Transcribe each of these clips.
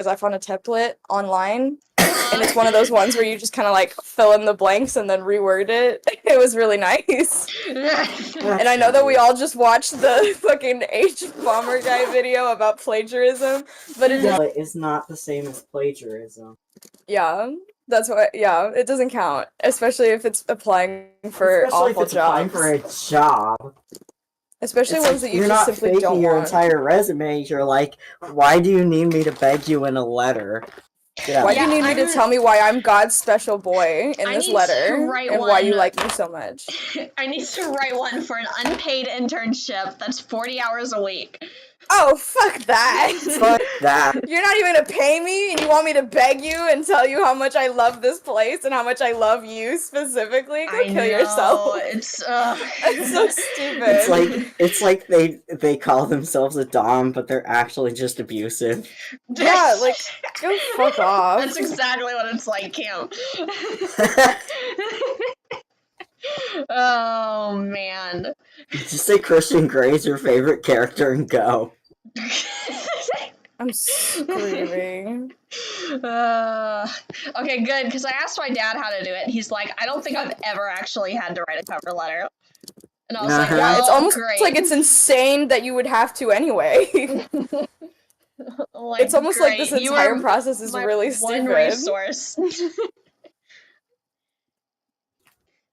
is I found a template online, and it's one of those ones where you just kind of like fill in the blanks and then reword it. It was really nice. And I know that we all just watched the fucking H Bomber guy video about plagiarism, but it But it's not the same as plagiarism. yeah, that's why. Yeah, it doesn't count, especially if it's applying for Especially awful if it's applying jobs. for a job. Especially It's ones like, that you you're just not simply faking don't your want. entire resume. You're like, why do you need me to beg you in a letter? Get out. Why do you need me to tell me why I'm God's special boy in this letter and why you like me so much? I need to write one for an unpaid internship that's 40 hours a week. Oh, fuck that. Fuck that. You're not even gonna pay me and you want me to beg you and tell you how much I love this place and how much I love you specifically? Go kill yourself. It's That's so stupid. It's like they call themselves a dom, but they're actually just abusive. Yeah, like, go fuck off. That's exactly what it's like, Cam. Oh, man. Just say Christian Grey's your favorite character and go. I'm screaming. Okay, good, because I asked my dad how to do it. He's like, I don't think I've ever actually had to write a cover letter. And I was like, yeah, it's almost great. like it's insane that you would have to anyway. Like, it's almost great. like this entire process is really stupid. One resource.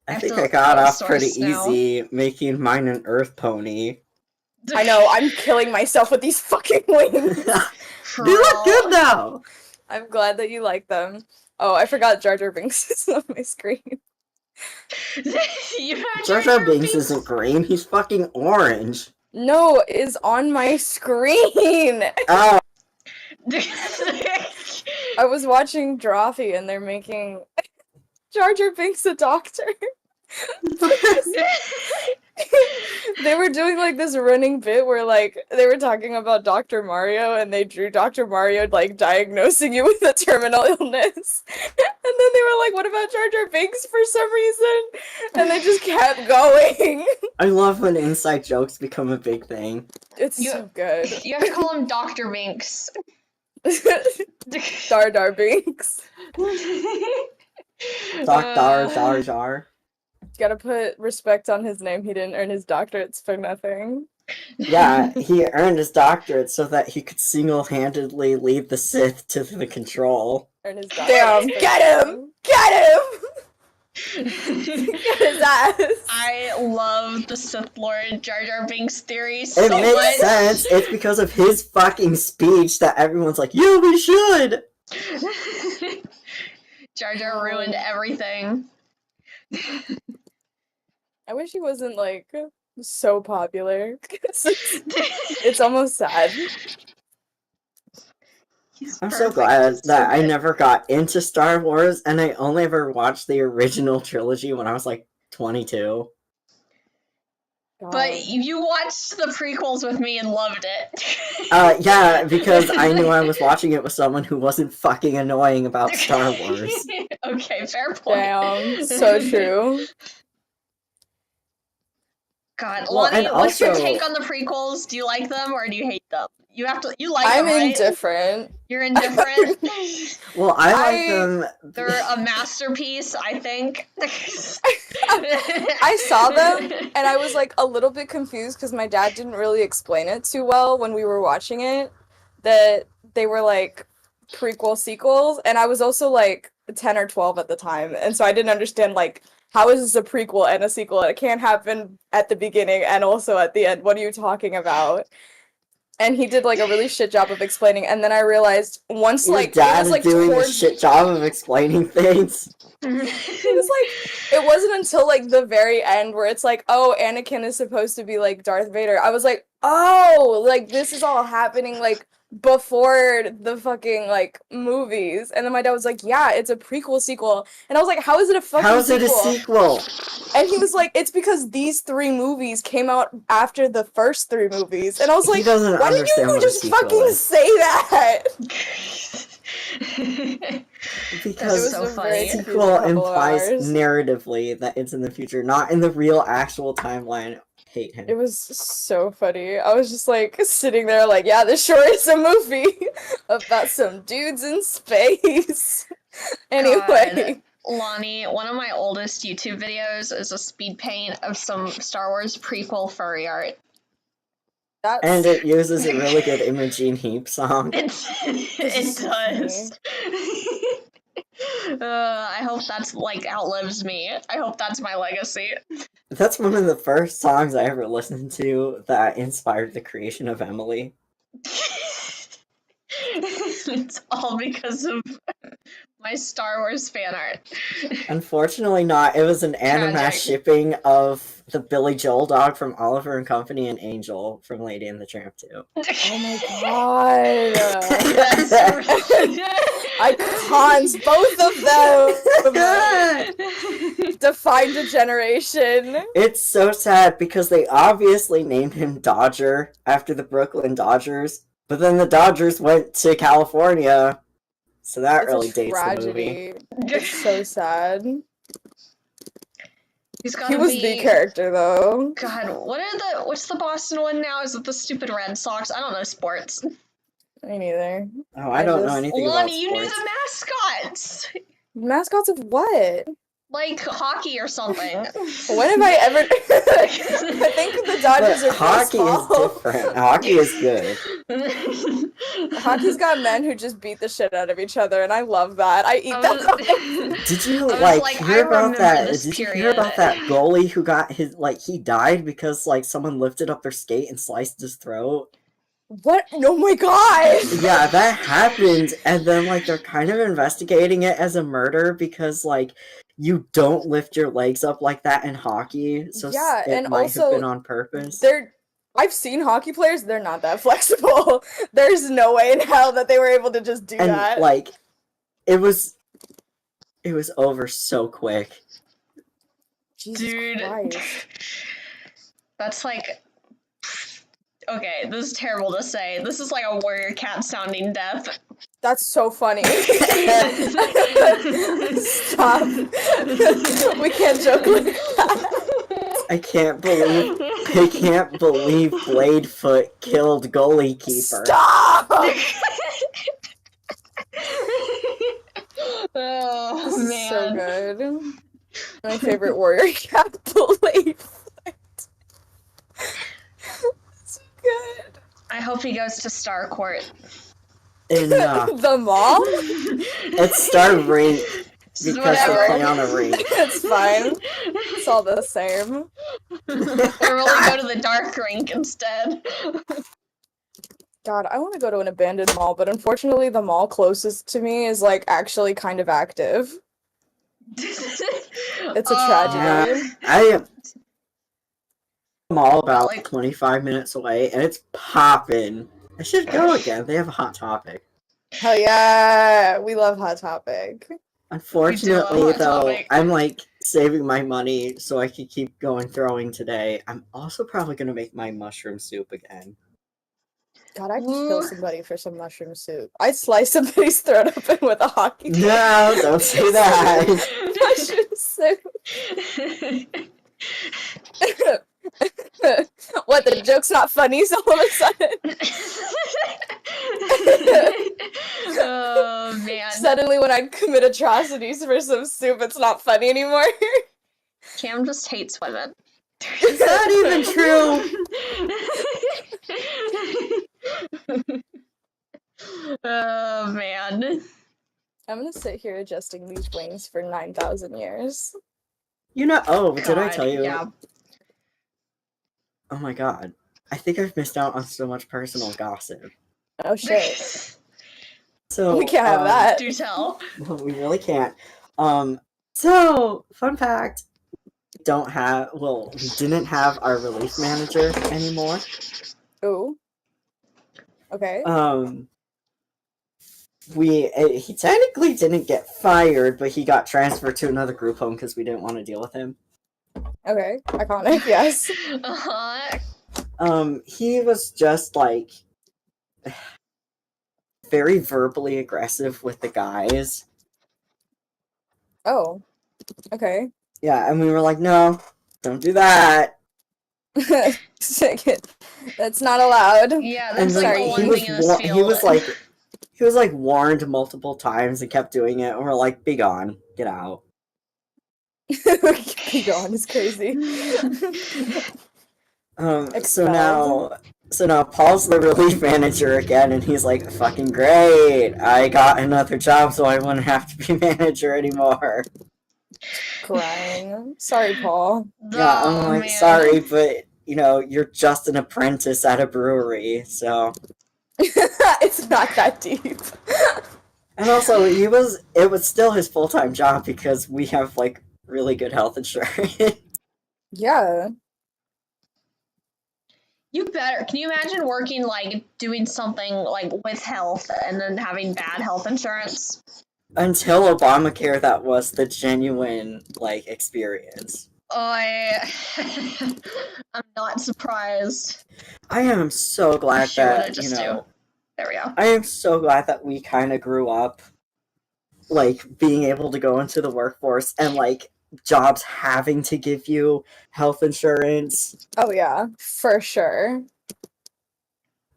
I think I got off pretty easy making mine an earth pony. I know, I'm killing myself with these fucking wings. They look good though! I'm glad that you like them. Oh, I forgot Jar Jar Binks is on my screen. Jar Jar Binks isn't green, he's fucking orange. No, is on my screen! Oh. I was watching Drawfee and they're making Jar Jar Binks a doctor. They were doing like this running bit where like they were talking about Dr. Mario and they drew Dr. Mario like diagnosing you with a terminal illness. And then they were like, what about Jar Jar Binks for some reason? And they just kept going. I love when inside jokes become a big thing. It's so good. You have to call him Dr. Binks. Dar Dar Binks. Dar Jar. Gotta put respect on his name. He didn't earn his doctorates for nothing. Yeah, he earned his doctorate so that he could single-handedly lead the Sith to the control. Earn his Damn, get him! Get him! Get his ass! I love the Sith Lord Jar Jar Binks theory so much. It makes sense. It's because of his fucking speech that everyone's like, yeah, we should! Jar Jar ruined everything. I wish he wasn't, like, so popular. It's almost sad. I'm so glad that I never got into Star Wars, and I only ever watched the original trilogy when I was, like, 22. But you watched the prequels with me and loved it. Yeah, because I knew I was watching it with someone who wasn't fucking annoying about Star Wars. Okay, fair point. Damn, so true. God, Lonnie, what's your take on the prequels? Do you like them or do you hate them? You have to. You like them, right? I'm indifferent. You're indifferent. Well, I like them. They're a masterpiece, I think. I saw them and I was like a little bit confused because my dad didn't really explain it too well when we were watching it. That they were like prequel sequels, and I was also like 10 or 12 at the time, and so I didn't understand like, how is this a prequel and a sequel? It can't happen at the beginning and also at the end. What are you talking about? And he did like a really shit job of explaining, and then I realized once Your like dad it was like is doing towards a shit job of explaining things. it was like it wasn't until like the very end where it's like, oh, Anakin is supposed to be like Darth Vader. I was like, oh, like this is all happening like before the fucking like movies. And then my dad was like, yeah, it's a prequel sequel. And I was like, how is it a fucking sequel? How is it a sequel? And he was like, it's because these 3 movies came out after the first 3 movies. And I was like, why did you just fucking say that? Because so funny. sequel implies narratively that it's in the future, not in the real actual timeline. hate him. It was so funny. I was just like sitting there like, yeah, this sure is a movie about some dudes in space. Anyway, Lonnie, one of my oldest YouTube videos is a speed paint of some Star Wars prequel furry art. And that's it uses a really good Imogen Heap song. It is so does. I hope that's like outlives me. I hope that's my legacy. That's one of the first songs I ever listened to that inspired the creation of Emily. It's all because of my Star Wars fan art. Unfortunately not. It was an anime Tragic. shipping of the Billy Joel dog from Oliver and Company and Angel from Lady and the Tramp 2. oh my god. That's Icons, both of them defined a generation. It's so sad because they obviously named him Dodger after the Brooklyn Dodgers, but then the Dodgers went to California, so that It's really a dates the movie. tragedy. It's so sad. He's gotta He was be... the character though. God, what's the Boston one now? Is it the stupid Red Sox? I don't know sports. Me neither. Oh, I don't know anything about Lonnie, you knew sports. the mascots! Mascots of what? Like hockey or something. When have I ever? I think the Dodgers But are hockey baseball. is different. Hockey is good. Hockey's got men who just beat the shit out of each other, and I love that. I eat that. Did you I was hear I about remember that? this Did you hear period. about that goalie who got his he died because someone lifted up their skate and sliced his throat? What? Oh my god! Yeah, that happened, and then they're kind of investigating it as a murder because you don't lift your legs up like that in hockey, so Yeah, it and might also have been on purpose. I've seen hockey players, they're not that flexible. There's no way in hell that they were able to just do And that. it was over so quick. Jesus Dude. Christ. That's okay, this is terrible to say. This is like a warrior cat sounding death. That's so funny. Stop. We can't joke like that. I can't believe Bladefoot killed goalie keeper. Stop! Oh, This is man. so good. My favorite warrior cat, Bladefoot. So good. I hope he goes to Star Court. In The mall? it's Star Rink because they Whatever. play on a rink. It's fine. It's all the same. Or will he go to the dark rink instead? God, I want to go to an abandoned mall, but unfortunately the mall closest to me is actually kind of active. It's a tragedy. I am mall about Like- 25 minutes away, and it's poppin'. I should go again. They have a Hot Topic. Hell yeah, we love Hot Topic. Unfortunately, Hot though, Topic. I'm saving my money so I could keep going throwing today. I'm also probably gonna make my mushroom soup again. God, I'd Ooh. kill somebody for some mushroom soup. I'd slice somebody's throat open with a hockey stick. No, don't say that. Mushroom soup. What, the joke's not funny all of a sudden? Oh, man. Suddenly when I commit atrocities for some soup, it's not funny anymore. Cam just hates women. Is that even true? Oh, man. I'm gonna sit here adjusting these wings for 9,000 years. Did I tell you? Yeah. Oh my god. I think I've missed out on so much personal gossip. Oh shit. So We can't have that. Do tell. No, we really can't. So fun fact. We didn't have our relief manager anymore. Ooh. Okay. He technically didn't get fired, but he got transferred to another group home because we didn't want to deal with him. Okay. Iconic, yes. Uh-huh. He was just very verbally aggressive with the guys. Oh. Okay. Yeah, and we were like, no, don't do that. That's not allowed. Yeah, And that's like then the Sorry. one thing in this field. he was like warned multiple times and kept doing it, and we're like, be gone, get out. Be gone is crazy. So Expelled. now Paul's the relief manager again, and he's like, fucking great, I got another job so I wouldn't have to be manager anymore. Crying. Sorry, Paul. Yeah, I'm Oh, like, man. sorry, but you know, you're just an apprentice at a brewery, so. It's not that deep. And also, it was still his full time job because we have like really good health insurance. Yeah. You better. Can you imagine working like doing something like with health and then having bad health insurance? Until Obamacare, that was the genuine like experience. I'm not surprised. I am so glad Shoot, what did I that, just do? There we go. I am so glad that we kind of grew up like being able to go into the workforce and like jobs having to give you health insurance. Oh yeah, for sure.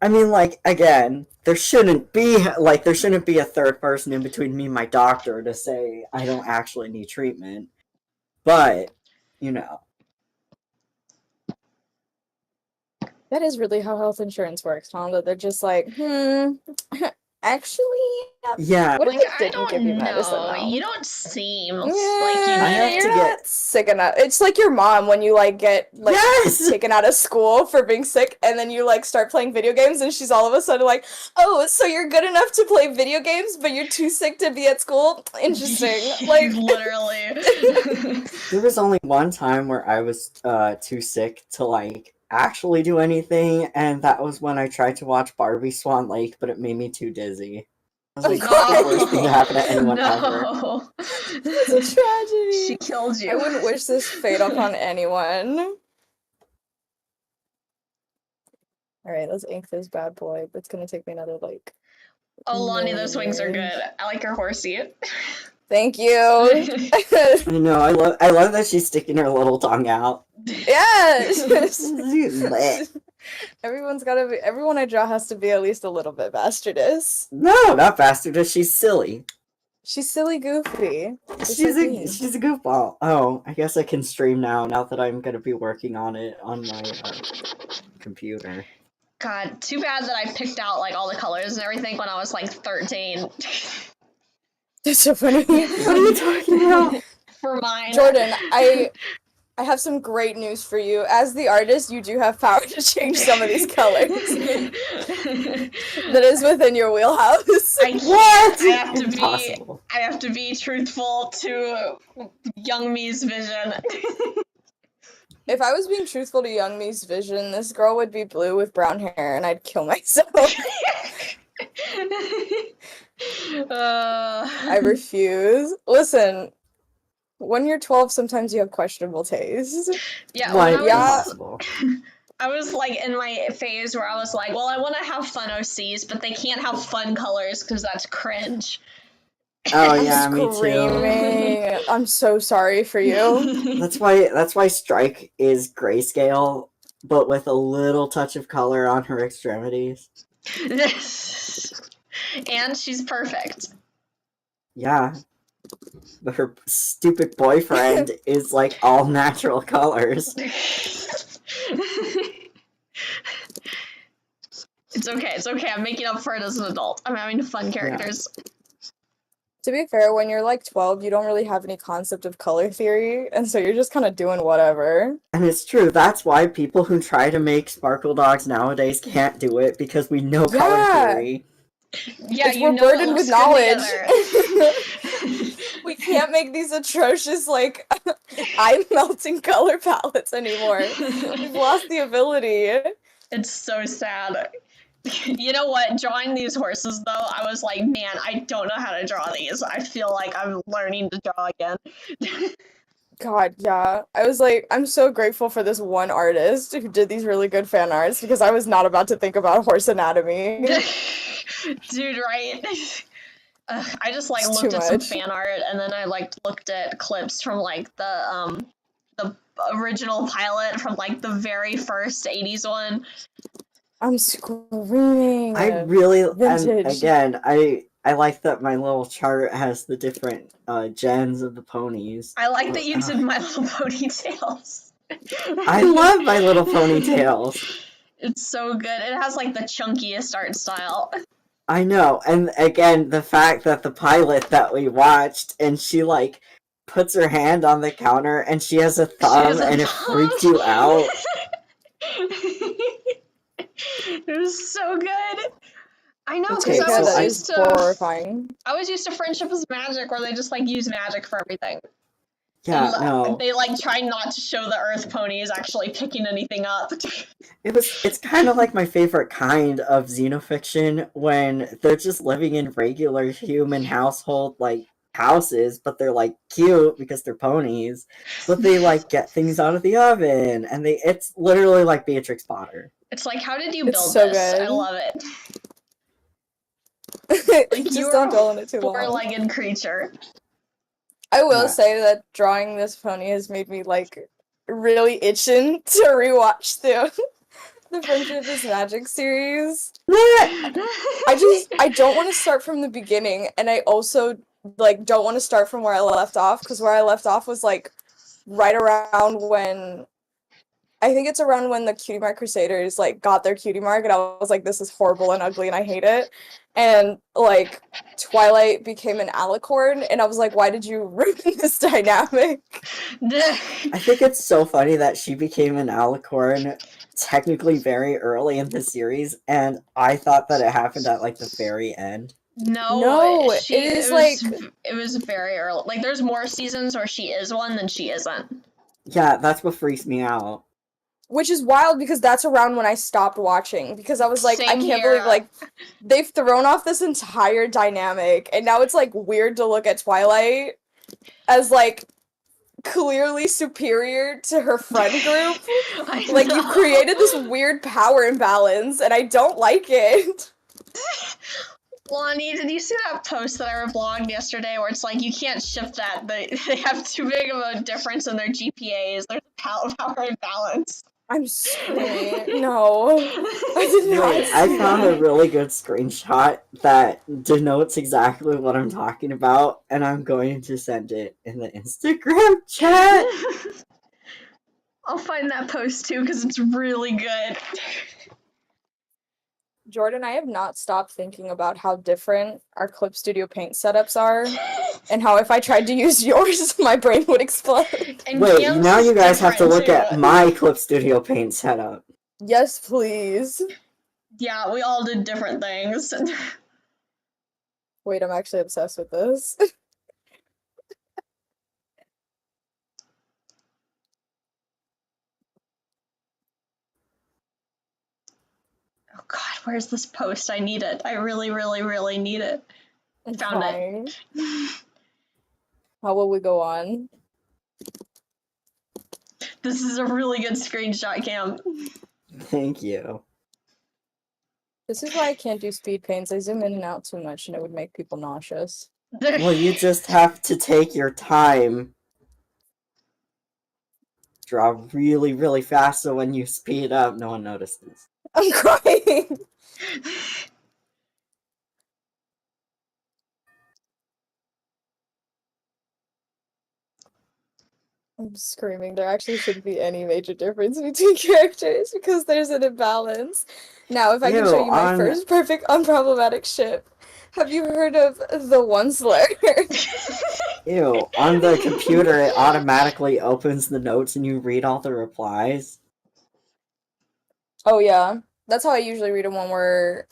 I mean, like, again, there shouldn't be a third person in between me and my doctor to say I don't actually need treatment. But, you know. That is really how health insurance works, huh? That they're just like, actually, Yeah. what if Like, they I didn't give you don't medicine know. though? You don't seem like you Yeah, I have need to you're it. get- not sick enough. It's like your mom when you like get like Yes! taken out of school for being sick, and then you like start playing video games, and she's all of a sudden like, "Oh, so you're good enough to play video games, but you're too sick to be at school." Interesting. Like, Literally. There was only one time where I was too sick to like actually do anything, and that was when I tried to watch Barbie Swan Lake, but it made me too dizzy. I was like, No. the worst thing to happen to anyone ever. No. it's a tragedy. She killed you. I wouldn't wish this fate upon anyone. All right, let's ink this bad boy. It's gonna take me another like. Oh, Lonnie, those million wings are years. good. I like your horsey. Thank you. I know, I love that she's sticking her little tongue out. Yeah. Blech. Everyone I draw has to be at least a little bit bastardous. No, not bastardess, she's silly. She's silly goofy. Just She's like me. she's a goofball. Oh, I guess I can stream now that I'm gonna be working on it on my computer. God, too bad that I picked out like all the colors and everything when I was like 13. That's so funny. What are you talking about? For mine. Jordan, I have some great news for you. As the artist, you do have power to change some of these colors. That is within your wheelhouse. I can't. What? I have to be truthful to young me's vision. If I was being truthful to young me's vision, this girl would be blue with brown hair and I'd kill myself. I refuse. Listen, when you're 12, sometimes you have questionable taste. Yeah, Why? when Impossible. I was like in my phase where I was like, well, I want to have fun OCs, but they can't have fun colors because that's cringe. Oh I'm yeah, me too. screaming. I'm so sorry for you. That's why Strike is grayscale, but with a little touch of color on her extremities. And she's perfect. Yeah. But her stupid boyfriend is like all natural colors. It's okay. I'm making up for it as an adult. I'm having fun characters. To be fair, when you're like 12, you don't really have any concept of color theory, and so you're just kind of doing whatever. And it's true, that's why people who try to make Sparkle Dogs nowadays can't do it, because we know color Yeah. theory. Yeah, It's- you we're know it burdened looks with good knowledge. together. We can't make these atrocious, like, eye melting color palettes anymore. We've lost the ability. It's so sad. You know what? Drawing these horses, though, I was like, man, I don't know how to draw these. I feel like I'm learning to draw again. God, yeah. I was like, I'm so grateful for this one artist who did these really good fan arts because I was not about to think about horse anatomy. Dude, right? I just like It's looked too at some much. fan art and then I like looked at clips from like the the original pilot from like the very first 80s one. I'm screaming. I really and Vintage. again, I like that my little chart has the different gens of the ponies. I like that you did My Little Pony Tails. I love My Little Pony Tails. It's so good. It has like the chunkiest art style. I know, and again, the fact that the pilot that we watched, and she like puts her hand on the counter, and she has a thumb, and it freaked you out. It was so good. I know, To because be Okay, fair, so that is horrifying. I was used to Friendship is Magic, where they just like use magic for everything. Yeah, And no. they like try not to show the Earth ponies actually picking anything up. It's kind of like my favorite kind of xenofiction when they're just living in regular human household like houses, but they're like cute because they're ponies, but they like get things out of the oven, and it's literally like Beatrix Potter. It's like, how did you It's build so this? good. I love it. Like, Just don't dwell on it too long. four-legged creature. I will Yeah. say that drawing this pony has made me like really itching to rewatch the Friendship is Magic series. I don't want to start from the beginning, and I also like don't want to start from where I left off, because where I left off was like right around when I think it's around when the Cutie Mark Crusaders like got their cutie mark, and I was like, this is horrible and ugly and I hate it. And like Twilight became an alicorn, and I was like, why did you ruin this dynamic? I think it's so funny that she became an alicorn technically very early in the series, and I thought that it happened at like the very end. No, it was very early. Like, there's more seasons where she is one than she isn't. Yeah, that's what freaks me out. Which is wild, because that's around when I stopped watching, because I was like, I can't believe, like, they've thrown off this entire dynamic, and now it's, like, weird to look at Twilight as, like, clearly superior to her friend group. Like, you've created this weird power imbalance, and I don't like it. Lonnie, did you see that post that I reblogged yesterday where it's like, you can't ship that, they have too big of a difference in their GPAs, there's a power imbalance. I'm screaming. No. I did not. Wait, I found a really good screenshot that denotes exactly what I'm talking about, and I'm going to send it in the Instagram chat. I'll find that post too, because it's really good. Jordan, I have not stopped thinking about how different our Clip Studio Paint setups are, and how if I tried to use yours, my brain would explode. And Wait, Cam's now you guys have to look too. at my Clip Studio Paint setup. Yes, please. Yeah, we all did different things. Wait, I'm actually obsessed with this. Oh god, where's this post? I need it. I really, really, really need it. I'm Found crying. it. How will we go on? This is a really good screenshot, Cam. Thank you. This is why I can't do speed paints. I zoom in and out too much, and it would make people nauseous. Well, you just have to take your time. Draw really, really fast, so when you speed up, no one notices. I'm crying! I'm screaming. There actually shouldn't be any major difference between characters, because there's an imbalance. Now, if I can show you my first perfect unproblematic ship. Have you heard of the One-Slur? Ew, on the computer it automatically opens the notes and you read all the replies. Oh yeah. That's how I usually read them when we're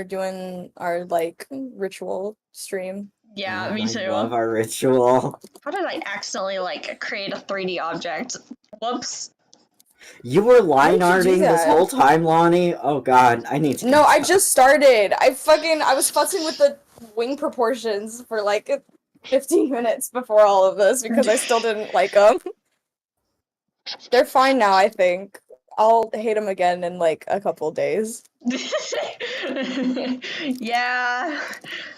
doing our like ritual stream. Yeah, Oh, me too. I love our ritual. How did I accidentally like create a 3D object? Whoops. You were line Why did you arting do this that? whole time, Lonnie? Oh god, I need to No, I catch up. just started. I was fussing with the wing proportions for like 15 minutes before all of this, because I still didn't like them. They're fine now, I think. I'll hate them again in like a couple days. Yeah.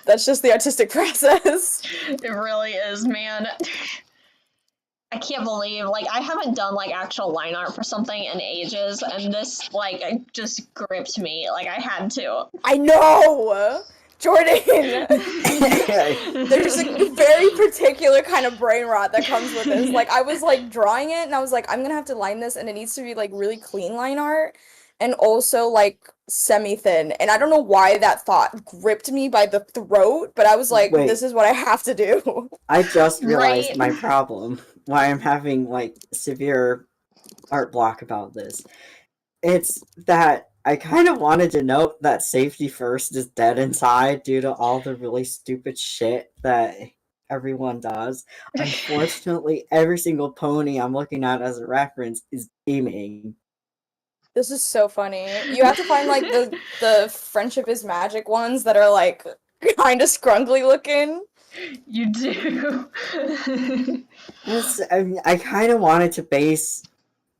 That's just the artistic process. It really is, man. I can't believe, like, I haven't done, like, actual line art for something in ages, and this, like, it just gripped me. Like, I had to. I know! Jordan! There's a very particular kind of brain rot that comes with this. Like, I was, like, drawing it, and I was like, I'm gonna have to line this, and it needs to be, like, really clean line art, and also, like, semi-thin. And I don't know why that thought gripped me by the throat, but I was like, Wait. this is what I have to do. I just realized Right? my problem. Why I'm having like severe art block about this. It's that I kind of wanted to note that Safety First is dead inside due to all the really stupid shit that everyone does. Unfortunately, every single pony I'm looking at as a reference is gaming. This is so funny. You have to find, like, the Friendship is Magic ones that are, like, kind of scrungly looking. You do. I kind of wanted to base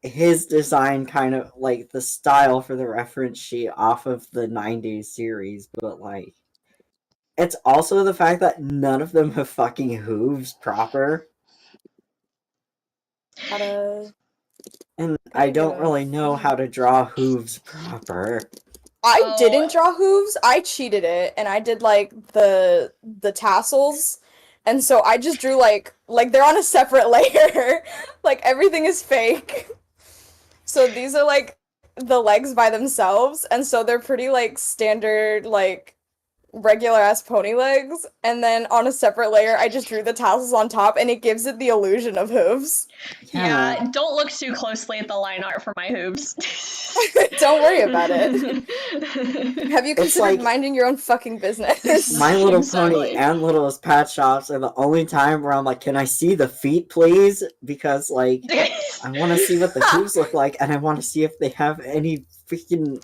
his design kind of like the style for the reference sheet off of the 90s series, but like it's also the fact that none of them have fucking hooves proper. How to... And How I to give don't him really know how to draw hooves proper. I Oh. didn't draw hooves. I cheated it, and I did like the tassels, and so I just drew like they're on a separate layer. Like everything is fake. So these are like the legs by themselves, and so they're pretty like standard like regular ass pony legs, and then on a separate layer I just drew the tassels on top, and it gives it the illusion of hooves. Yeah, don't look too closely at the line art for my hooves. Don't worry about it. Have you considered like- minding your own fucking business? My Little Exactly. Pony and Littlest Pet Shops are the only time where I'm like, can I see the feet, please? Because like I want to see what the hooves look like, and I want to see if they have any freaking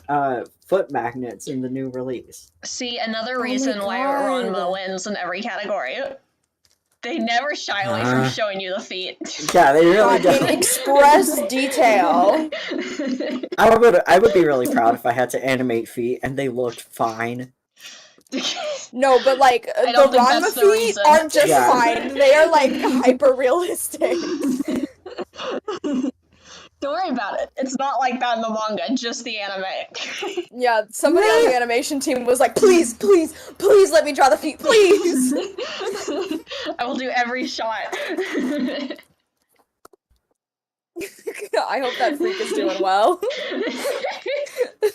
foot magnets in the new release. See, another my reason why God. Ronma wins in every category. They never shy away from showing you the feet. Yeah, they really God, in don't. express detail. I would be really proud if I had to animate feet and they looked fine. No, but like I the don't think Ranma that's the feet reason. aren't just Yeah. fine. They are like hyper realistic. Don't worry about it. It's not like that in the manga, just the anime. Yeah, somebody on the animation team was like, please, please, please let me draw the feet, please. I will do every shot. I hope that freak is doing well.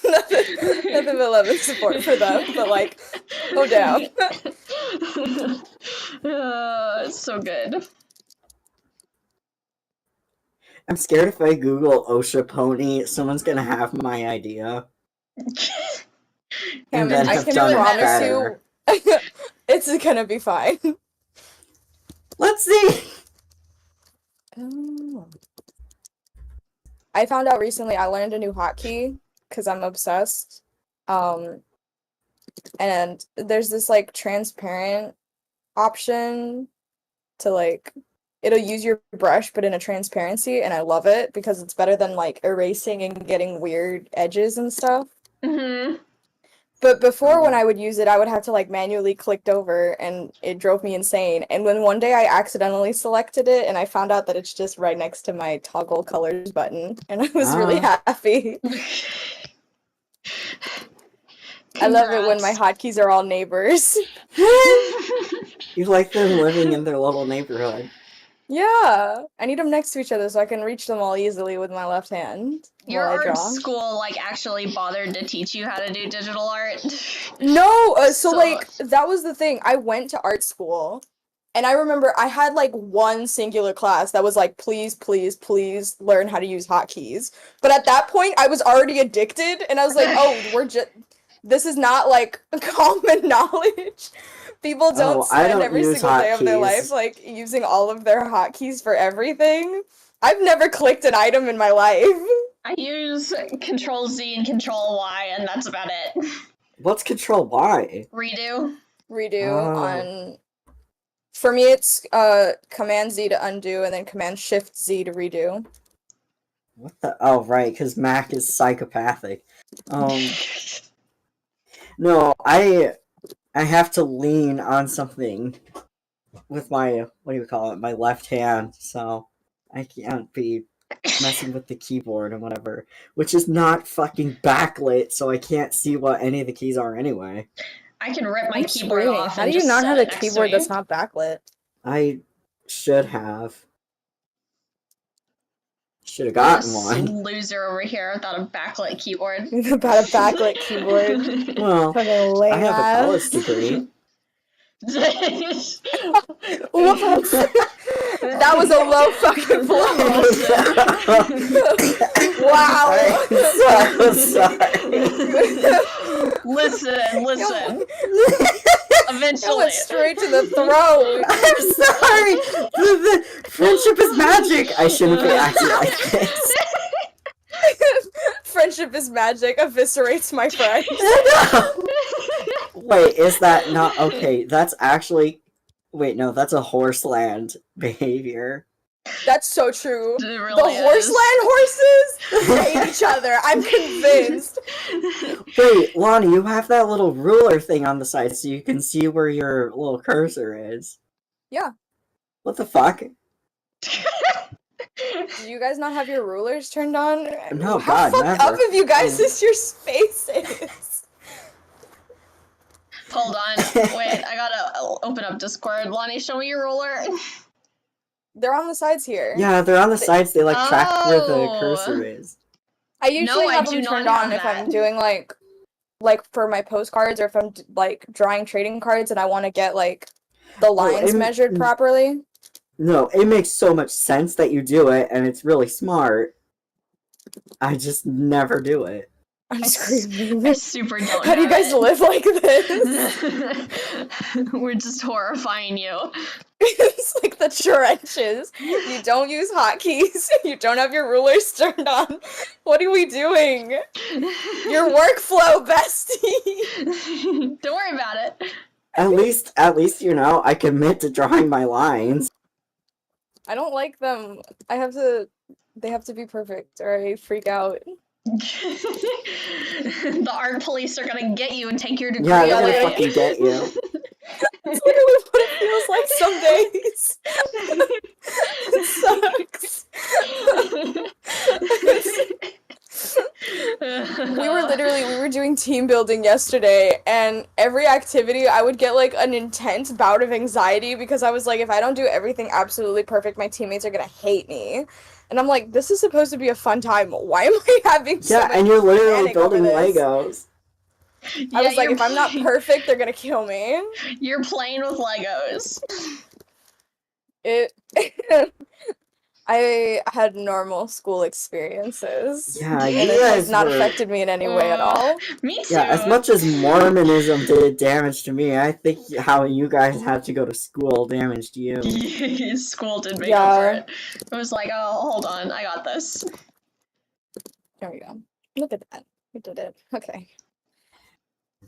nothing but love and support for them, but like, oh down. It's so good. I'm scared if I Google OSHA pony, someone's gonna have my idea. And then I have can done it promise better. you, it's gonna be fine. Let's see! I found out recently I learned a new hotkey because I'm obsessed. And there's this like transparent option to like it'll use your brush but in a transparency, and I love it because it's better than like erasing and getting weird edges and stuff. Mm-hmm. But before, when I would use it, I would have to like manually clicked over, and it drove me insane. And when one day I accidentally selected it, and I found out that it's just right next to my toggle colors button, and I was really happy. I love it when my hotkeys are all neighbors. You like them living in their little neighborhood. Yeah, I need them next to each other so I can reach them all easily with my left hand Your while I art draw. school like actually bothered to teach you how to do digital art? No, so like that was the thing. I went to art school, and I remember I had like one singular class that was like, please, please, please learn how to use hotkeys. But at that point, I was already addicted, and I was like, oh, this is not like common knowledge. People don't I spend don't every use single day of their hotkeys. life like using all of their hotkeys for everything. I've never clicked an item in my life. I use Control Z and Control Y, and that's about it. What's Control Y? Redo. On for me it's Command Z to undo and then Command Shift Z to redo. What the? Oh, right, because Mac is psychopathic. No, I have to lean on something with my, what do you call it, my left hand, so I can't be messing with the keyboard and whatever, which is not fucking backlit, so I can't see what any of the keys are anyway. I can rip my I'm keyboard screaming. off How and do you just not set have it a next to keyboard me. that's not backlit? I should have. Should have Look at gotten this one. loser over here without a backlit keyboard. About a backlit keyboard. Well, Fucking I lame have a college ass. degree. What? That was a low fucking blow. Wow. I'm so sorry. Listen. It Eventually. went straight to the throat. I'm sorry. The friendship is magic. I shouldn't be acting like this. Friendship is magic eviscerates my friends. Wait, is that not okay? That's actually. Wait, no, that's a horseland behavior. That's so true. It The really is. horseland horses hate each other. I'm convinced. Wait, Lonnie, you have that little ruler thing on the side so you can see where your little cursor is. Yeah. What the fuck? Do you guys not have your rulers turned on? No, How God, fucked never. up of you guys is your spaces? Hold on. Wait, I gotta open up Discord. Lonnie, show me your ruler. They're on the sides here. Yeah, they're on the sides. They like track where the Oh. cursor is. I usually No, I have do them not turned have on if that. I'm doing like for my postcards or if I'm like drawing trading cards and I want to get like the lines it- measured properly. No, it makes so much sense that you do it, and it's really smart. I just never do it. I'm I screaming. super don't How do you have guys it. live like this? We're just horrifying you. It's like the trenches. You don't use hotkeys. You don't have your rulers turned on. What are we doing? Your workflow, bestie. Don't worry about it. At least, I commit to drawing my lines. I don't like them. They have to be perfect or I freak out. The art police are gonna get you and take your degree Yeah, they're away. gonna fucking get you. That's literally what it feels like some days. It sucks. We were doing team building yesterday, and every activity I would get like an intense bout of anxiety because I was like, if I don't do everything absolutely perfect, my teammates are gonna hate me. And I'm like, this is supposed to be a fun time. Why am I having so Yeah, much and you're literally panic over building this? Legos. I was like, you're if I'm not playing- perfect, they're gonna kill me. You're playing with Legos. It I had normal school experiences. Yeah, and you it has guys not were. affected me in any way at all. Me too. Yeah, as much as Mormonism did damage to me, I think how you guys had to go to school damaged you. School did make Yeah. up for it. It was like, oh, hold on, I got this. There we go. Look at that. We did it. Okay.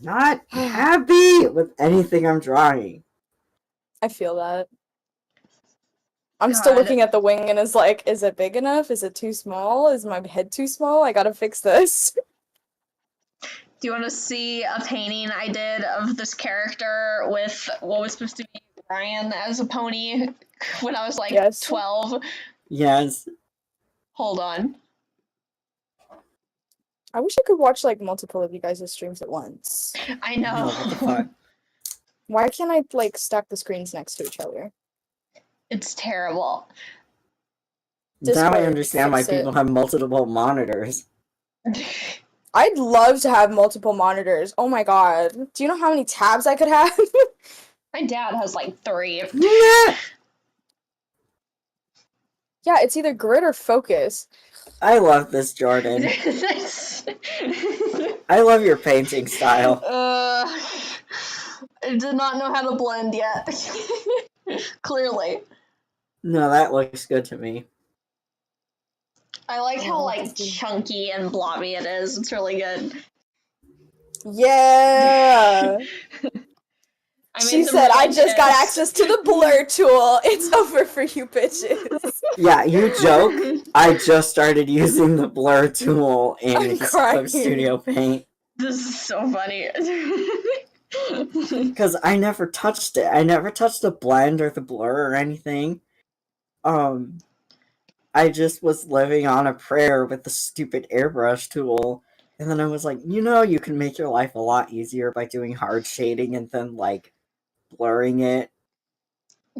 Not happy with anything I'm drawing. I feel that. I'm still God. looking at the wing and is like, is it big enough? Is it too small? Is my head too small? I gotta fix this. Do you want to see a painting I did of this character with what was supposed to be Ryan as a pony when I was like Yes. 12? Yes. Hold on. I wish I could watch like multiple of you guys' streams at once. I No, know. what the fuck? Why can't I like stack the screens next to each other? It's terrible. Now I Discord, understand why fix it. people have multiple monitors. I'd love to have multiple monitors. Oh my god. Do you know how many tabs I could have? My dad has like 3. Yeah, it's either grid or focus. I love this, Jordan. I love your painting style. I did not know how to blend yet. Clearly. No, that looks good to me. I like how Oh, like thank you. chunky and blobby it is. It's really good. Yeah. I made She some said, I really just got chips." access to the blur tool. It's over for you bitches. Yeah, you joke. I just started using the blur tool I'm in crying. Clip Studio Paint. This is so funny. Because I never touched it. I never touched the blend or the blur or anything. I just was living on a prayer with the stupid airbrush tool. And then I was like, you can make your life a lot easier by doing hard shading and then, like, blurring it.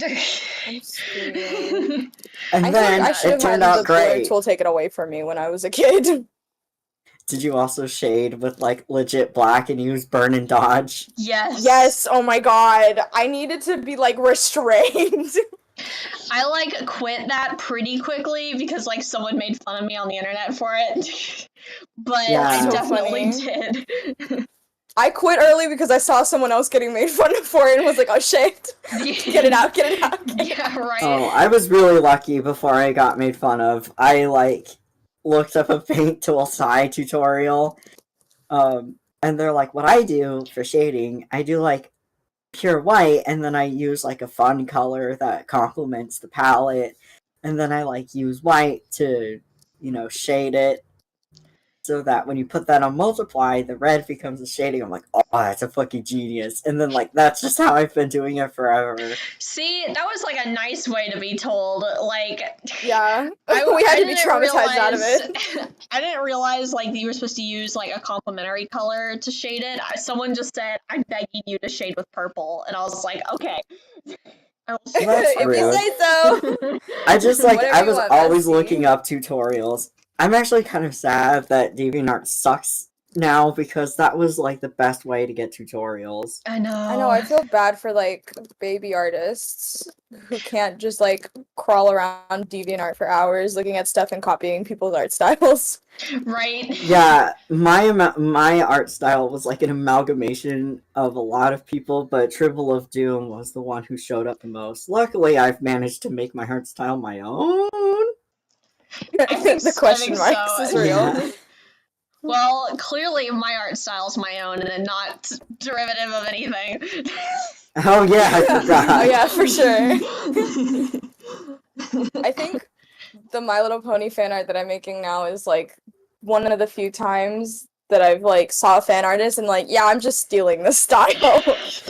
I'm screaming. And I then think I should it have turned had out the blur great. tool taken away from me when I was a kid. Did you also shade with, like, legit black and use burn and dodge? Yes. Yes, oh my god. I needed to be, like, restrained. I, like, quit that pretty quickly because, like, someone made fun of me on the internet for it. But Yeah. I So definitely funny. did. I quit early because I saw someone else getting made fun of for it and was like, oh shit. Get it out, get it out. Yeah, right. Oh, I was really lucky before I got made fun of. I, like, looked up a paint tool side tutorial. And they're like, what I do for shading, I do, like, pure white, and then I use, like, a fun color that complements the palette, and then I, like, use white to, shade it, so that when you put that on multiply, the red becomes a shading. I'm like, oh, that's a fucking genius. And then, like, that's just how I've been doing it forever. See, that was, like, a nice way to be told. Like, Yeah. We had to be traumatized out of it. I didn't realize, like, you were supposed to use, like, a complementary color to shade it. Someone just said, I'm begging you to shade with purple. And I was like, okay. That's If rude. you say so. I just, like, Whatever I you was want, always bestie. looking up tutorials. I'm actually kind of sad that DeviantArt sucks now, because that was, like, the best way to get tutorials. I know. I know, I feel bad for, like, baby artists who can't just, like, crawl around DeviantArt for hours looking at stuff and copying people's art styles. Right? Yeah, my art style was, like, an amalgamation of a lot of people, but Tribble of Doom was the one who showed up the most. Luckily, I've managed to make my art style my own. The question marks so. is real. Yeah. Well, clearly my art style's my own and not derivative of anything. Oh, yeah, I forgot. Oh yeah, for sure. I think the My Little Pony fan art that I'm making now is, like, one of the few times that I've, like, saw a fan artist and, like, yeah, I'm just stealing this style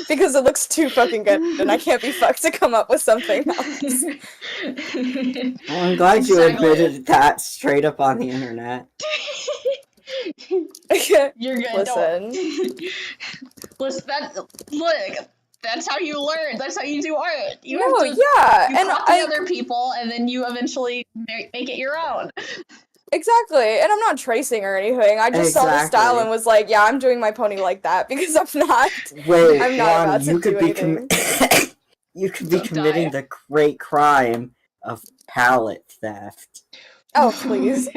because it looks too fucking good and I can't be fucked to come up with something else. Well, I'm glad you admitted that straight up on the internet. You're good. Listen. Listen, look, that's how you learn. That's how you do art. You No, have to, yeah, you and copy other people, and then you eventually make it your own. exactly, and I'm not tracing or anything. I just saw the style Exactly. and was like, yeah, I'm doing my pony like that because I'm not. Wait, I'm not about to you could do be anything. you could be Don't committing the great crime of palette theft. Oh, please.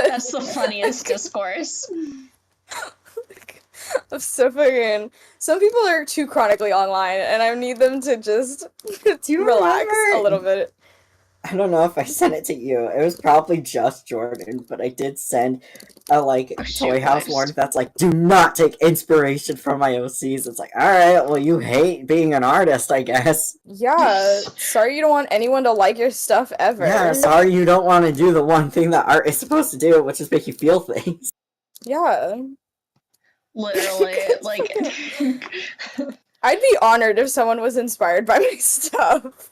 That's the funniest discourse. I'm so fucking. Some people are too chronically online, and I need them to just you relax remember? a little bit. I don't know if I sent it to you. It was probably just Jordan, but I did send a, like, Toy House warning that's like, do not take inspiration from my OCs. It's like, alright, well, you hate being an artist, I guess. Yeah, sorry you don't want anyone to like your stuff ever. Yeah, sorry you don't want to do the one thing that art is supposed to do, which is make you feel things. Yeah. Literally, like. I'd be honored if someone was inspired by my stuff.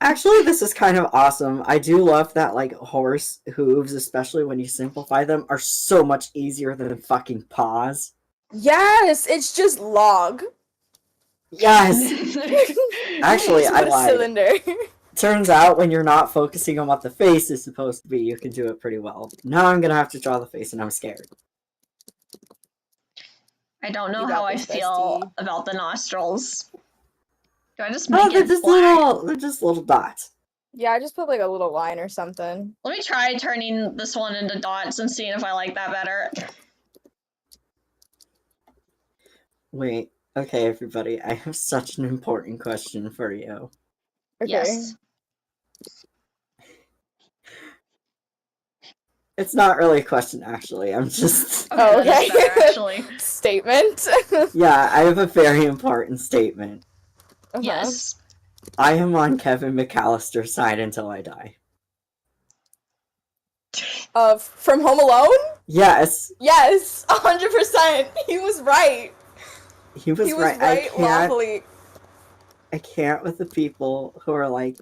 Actually, this is kind of awesome. I do love that, like, horse hooves, especially when you simplify them, are so much easier than fucking paws. Yes, it's just log. Yes! Actually, Just I put a lied. cylinder. Turns out when you're not focusing on what the face is supposed to be, you can do it pretty well. Now I'm gonna have to draw the face and I'm scared. I don't know You got how I this, feel bestie. about the nostrils. Do I just make they're it just black? they're just little dots. Yeah, I just put like a little line or something. Let me try turning this one into dots and seeing if I like that better. Wait, okay, everybody, I have such an important question for you. Okay. Yes. It's not really a question, actually. I'm just... Oh, That is okay. better, actually. Statement. Yeah, I have a very important statement. Uh-huh. Yes. I am on Kevin McAllister's side until I die. From Home Alone? Yes, Yes, 100%. He was right. he was He was right. right I can't... lawfully. I can't with the people who are like,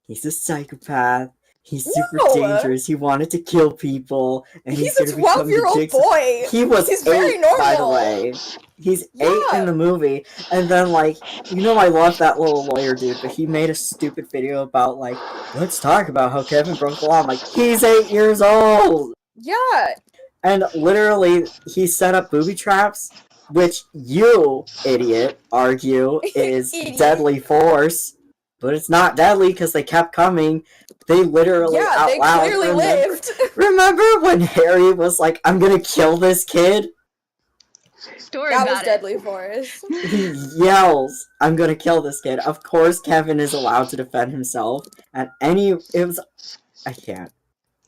he's a psychopath. He's super No! dangerous. He wanted to kill people, and he's He's a gonna become the 12-year-old Jigsaw. boy! He was He's very 8, by the normal! way. He's 8 in Yeah! the movie, and then like, I love that little lawyer dude, but he made a stupid video about like, let's talk about how Kevin broke the law. I'm like, he's 8 years old, Yeah! and literally he set up booby traps, which you idiot argue is Idiot. deadly force, but it's not deadly because they kept coming. They literally Yeah, out they loud clearly lived! remember when Harry was like, I'm gonna kill this kid? Don't worry That about was deadly force. He yells, I'm gonna kill this kid. Of course Kevin is allowed to defend himself at any I can't.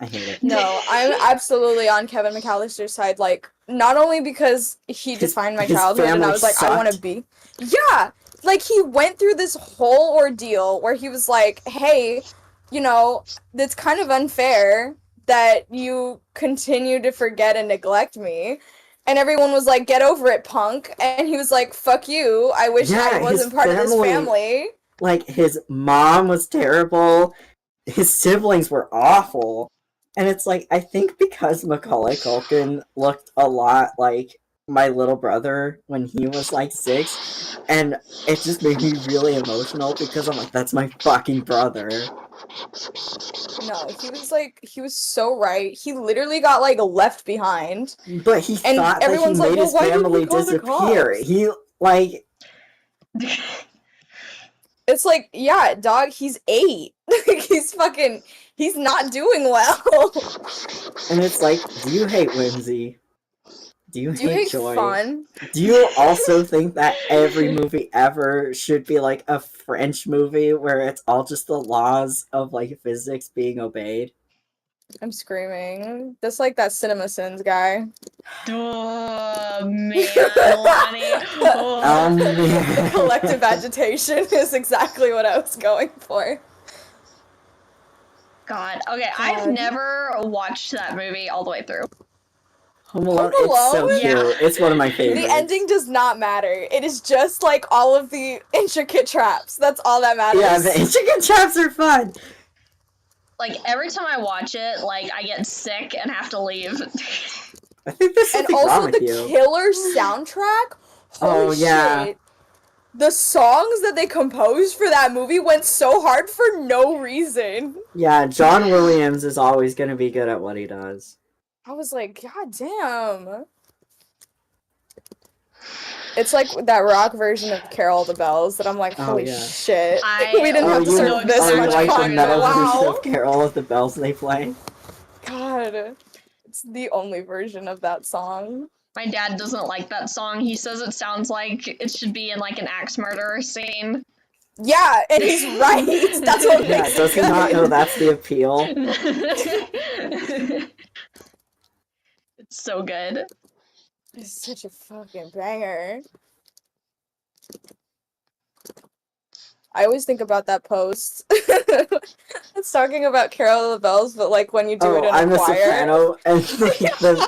I hate it. No, I'm absolutely on Kevin McAllister's side, like, not only because he His- defined my his childhood and I family was like, I want to sucked. be. Yeah! Like, he went through this whole ordeal where he was like, hey, it's kind of unfair that you continue to forget and neglect me. And everyone was like, get over it, punk. And he was like, fuck you. I wish Yeah, I his wasn't part of this family- family. Like, his mom was terrible, his siblings were awful, and it's like, I think because Macaulay Culkin looked a lot like my little brother when he was like 6, and it just made me really emotional because I'm like, that's my fucking brother. No, he was so right. He literally got, like, left behind. But he And thought that he everyone's like, made well, his why didn't he family call the disappear. cops? He, like, It's like, yeah, dog, he's 8. He's not doing well. and it's like, do you hate whimsy? Do you Do you hate hate joy? fun? Do you also think that every movie ever should be like a French movie where it's all just the laws of like physics being obeyed? I'm screaming. Just like that Cinema Sins guy. Oh, man, Lonnie. Oh, The man. collective agitation is exactly what I was going for. God. Okay, I've God. never watched that movie all the way through. Home Alone, Home it's so Alone? cute. Yeah. It's one of my favorites. The ending does not matter. It is just like all of the intricate traps. That's all that matters. Yeah, the intricate traps are fun. Like, every time I watch it, like, I get sick and have to leave. I think there's And something wrong also with the you. killer soundtrack. Holy Oh, yeah. shit. The songs that they composed for that movie went so hard for no reason. Yeah, John Williams is always gonna be good at what he does. I was like, God damn. It's like that rock version of Carol of the Bells that I'm like, Oh, holy yeah. shit. I We didn't Oh, have to you, know serve this oh, you much exactly like the what you're content. metal talking version Wow. of Carol of the Bells they play? God. It's the only version of that song. My dad doesn't like that song. He says it sounds like it should be in, like, an axe murderer scene. Yeah, and he's right. That's what Yeah, makes does it he not know good. that's the appeal? It's so good. It's such a fucking banger. I always think about that post. It's talking about Carol of the Bells, but like when you do it Oh, in I'm a a choir. soprano, and the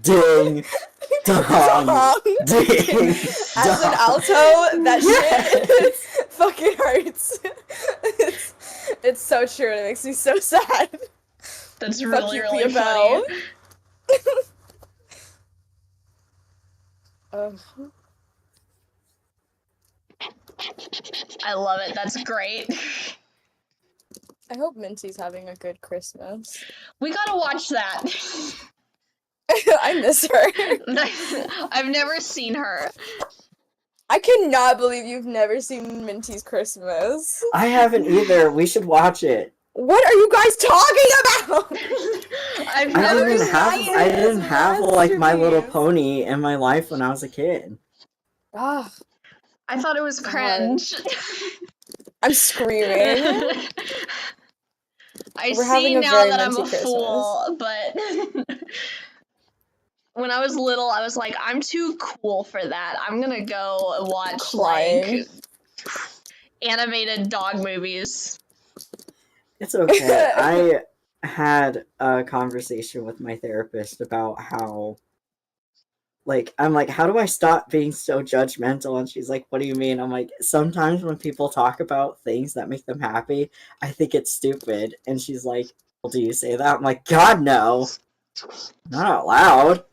ding, dong, Dong. ding, As an dong. alto, that shit Yes. fucking hurts. It's so true. It makes me so sad. That's Fuck really, you, really Pia funny. Bell. I love it. That's great. I hope Minty's having a good Christmas. We gotta watch that. I miss her. I've never seen her. I cannot believe you've never seen Minty's Christmas. I haven't either. We should watch it. What are you guys talking about? I've I never didn't seen have seen I it. didn't It's have like My Little masterpiece. Pony in my life when I was a kid. Ah, I thought it was God. cringe. I'm screaming. I We're having see a now very that I'm a minty Christmas. fool, but when I was little, I was like, I'm too cool for that. I'm gonna go watch Crying. like animated dog movies. It's okay. I had a conversation with my therapist about how I'm like, how do I stop being so judgmental? And she's like, what do you mean? I'm like, sometimes when people talk about things that make them happy, I think it's stupid. And she's like, well, do you say that? I'm like, God, no. Not out loud.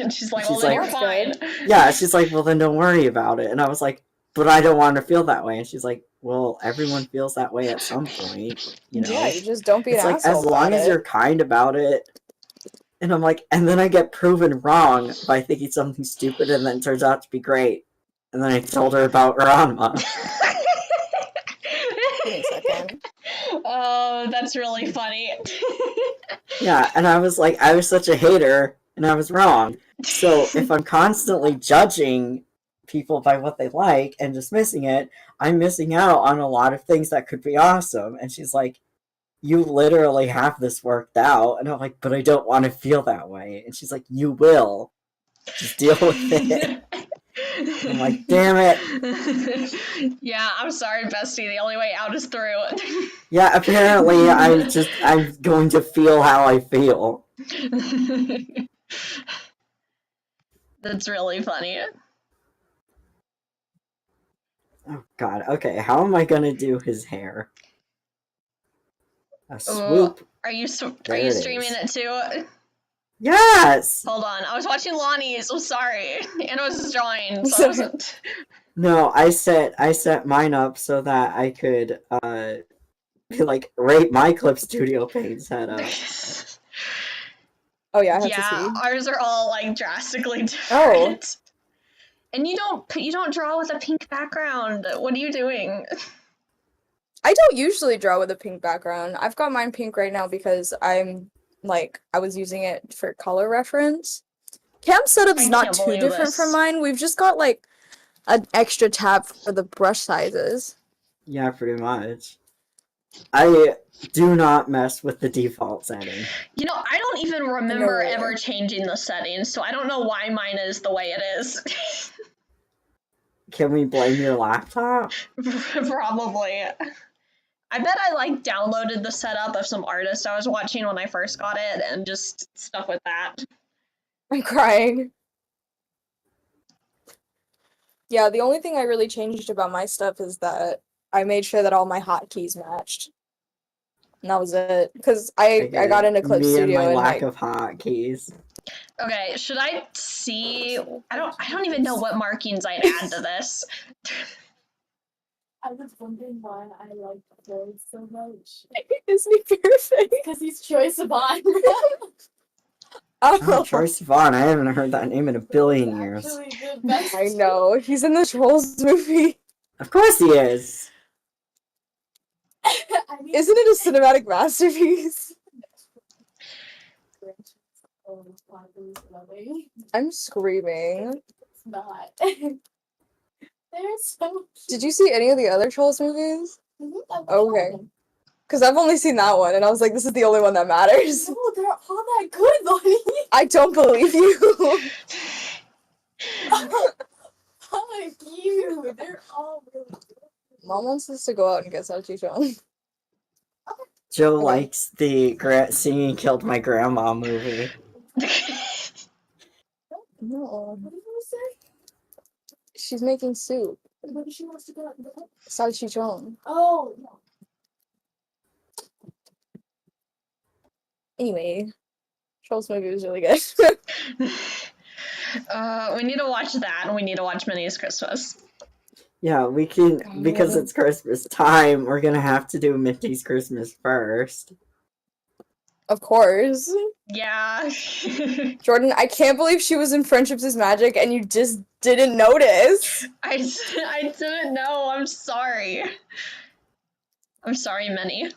And she's like, well, She's then like, you're fine. yeah, she's like, well, then don't worry about it. And I was like, but I don't want to feel that way. And she's like, well, everyone feels that way at some point, you know? Yeah, you just don't be an It's like, asshole as long about as it. you're kind about it. And I'm like, and then I get proven wrong by thinking something stupid and then it turns out to be great. And then I told her about Ranma. Give me a second. Oh, that's really funny. Yeah, and I was like, I was such a hater, and I was wrong. So if I'm constantly judging people by what they like and dismissing it, I'm missing out on a lot of things that could be awesome. And she's like, you literally have this worked out. And I'm like, but I don't want to feel that way. And she's like, you will. Just deal with it. I'm like, damn it. Yeah, I'm sorry, bestie. The only way out is through. Yeah, apparently I'm going to feel how I feel. That's really funny. Oh god, okay, how am I gonna do his hair? A swoop. Are you There it streaming is. it too? Yes! Hold on, I was watching Lonnie's. I'm sorry. And I was drawing, so I wasn't. No, I set mine up so that I could like rate my Clip Studio Paint setup. Oh yeah, I have Yeah, to see. ours are all like drastically different. And you don't draw with a pink background. What are you doing? I don't usually draw with a pink background. I've got mine pink right now because I was using it for color reference. Cam's setup's not too different from mine. We've just got like an extra tab for the brush sizes. Yeah, pretty much. I do not mess with the default setting. You know, I don't even remember ever changing the settings, so I don't know why mine is the way it is. Can we blame your laptop? Probably. I bet I like downloaded the setup of some artist I was watching when I first got it and just stuck with that. I'm crying. Yeah, the only thing I really changed about my stuff is that I made sure that all my hotkeys matched. And that was it. Because I got into Clip Studio and my lack like, of hotkeys. Okay, should I see? I don't even know what markings I'd add to this. I was wondering why I like Floyd so much. Isn't he perfect? Because he's Troye Sivan. Oh, Troye Sivan, I haven't heard that name in a billion years. I know. He's in the Trolls movie. Of course he is. Isn't it a cinematic masterpiece? I'm screaming. It's not. They're so. Did you see any of the other Trolls movies? Mm-hmm, okay. Because I've only seen that one, and I was like, this is the only one that matters. No, they're all that good, Lonnie. I don't believe you. Fuck you. They're all really good. Mom wants us to go out and get salchichon. Joe likes the Singing Killed My Grandma movie. No. What did you say? She's making soup. What she wants to go out and get? Salchichon. Oh, no. Anyway, Trolls movie was really good. We need to watch that, and we need to watch Minnie's Christmas. Yeah, we can, because it's Christmas time, we're gonna have to do Minnie's Christmas first. Of course. Yeah. Jordan, I can't believe she was in Friendships is Magic and you just didn't notice. I didn't know. I'm sorry. I'm sorry, Minnie.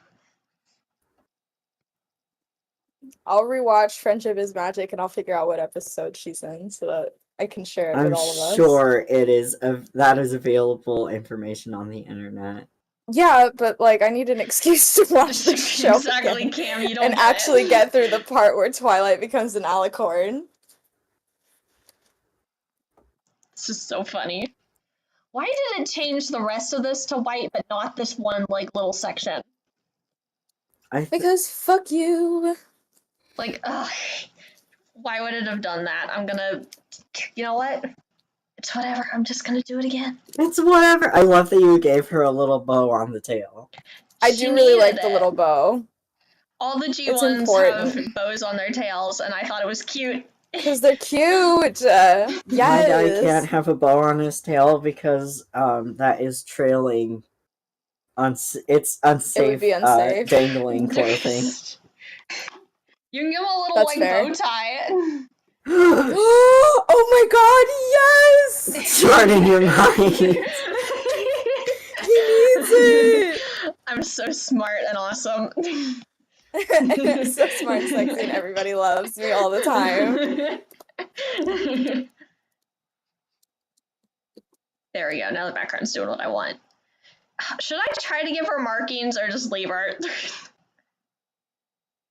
I'll rewatch Friendship is Magic and I'll figure out what episode she's in so that I can share it with all of us. I'm sure it is that is available information on the internet. Yeah, but like I need an excuse to watch the show Exactly, again Cam. You don't and get actually it. get through the part where Twilight becomes an alicorn. This is so funny. Why did it change the rest of this to white, but not this one like little section? Because fuck you. Like, Why would it have done that? I'm gonna. You know what? It's whatever. I'm just gonna do it again. It's whatever. I love that you gave her a little bow on the tail. I She do really like needed the it. little bow. All the G It's ones important. have bows on their tails, and I thought it was cute. Because they're cute. My guy can't Yes. have a bow on his tail because that is trailing. It's It would unsafe. be unsafe. Dangling clothing. You can give him a little That's like fair. bow tie. Oh my god, yes! Jordan, your mind. He needs it! I'm so smart and awesome. So smart and sexy and everybody loves me all the time. There we go. Now the background's doing what I want. Should I try to give her markings or just leave her?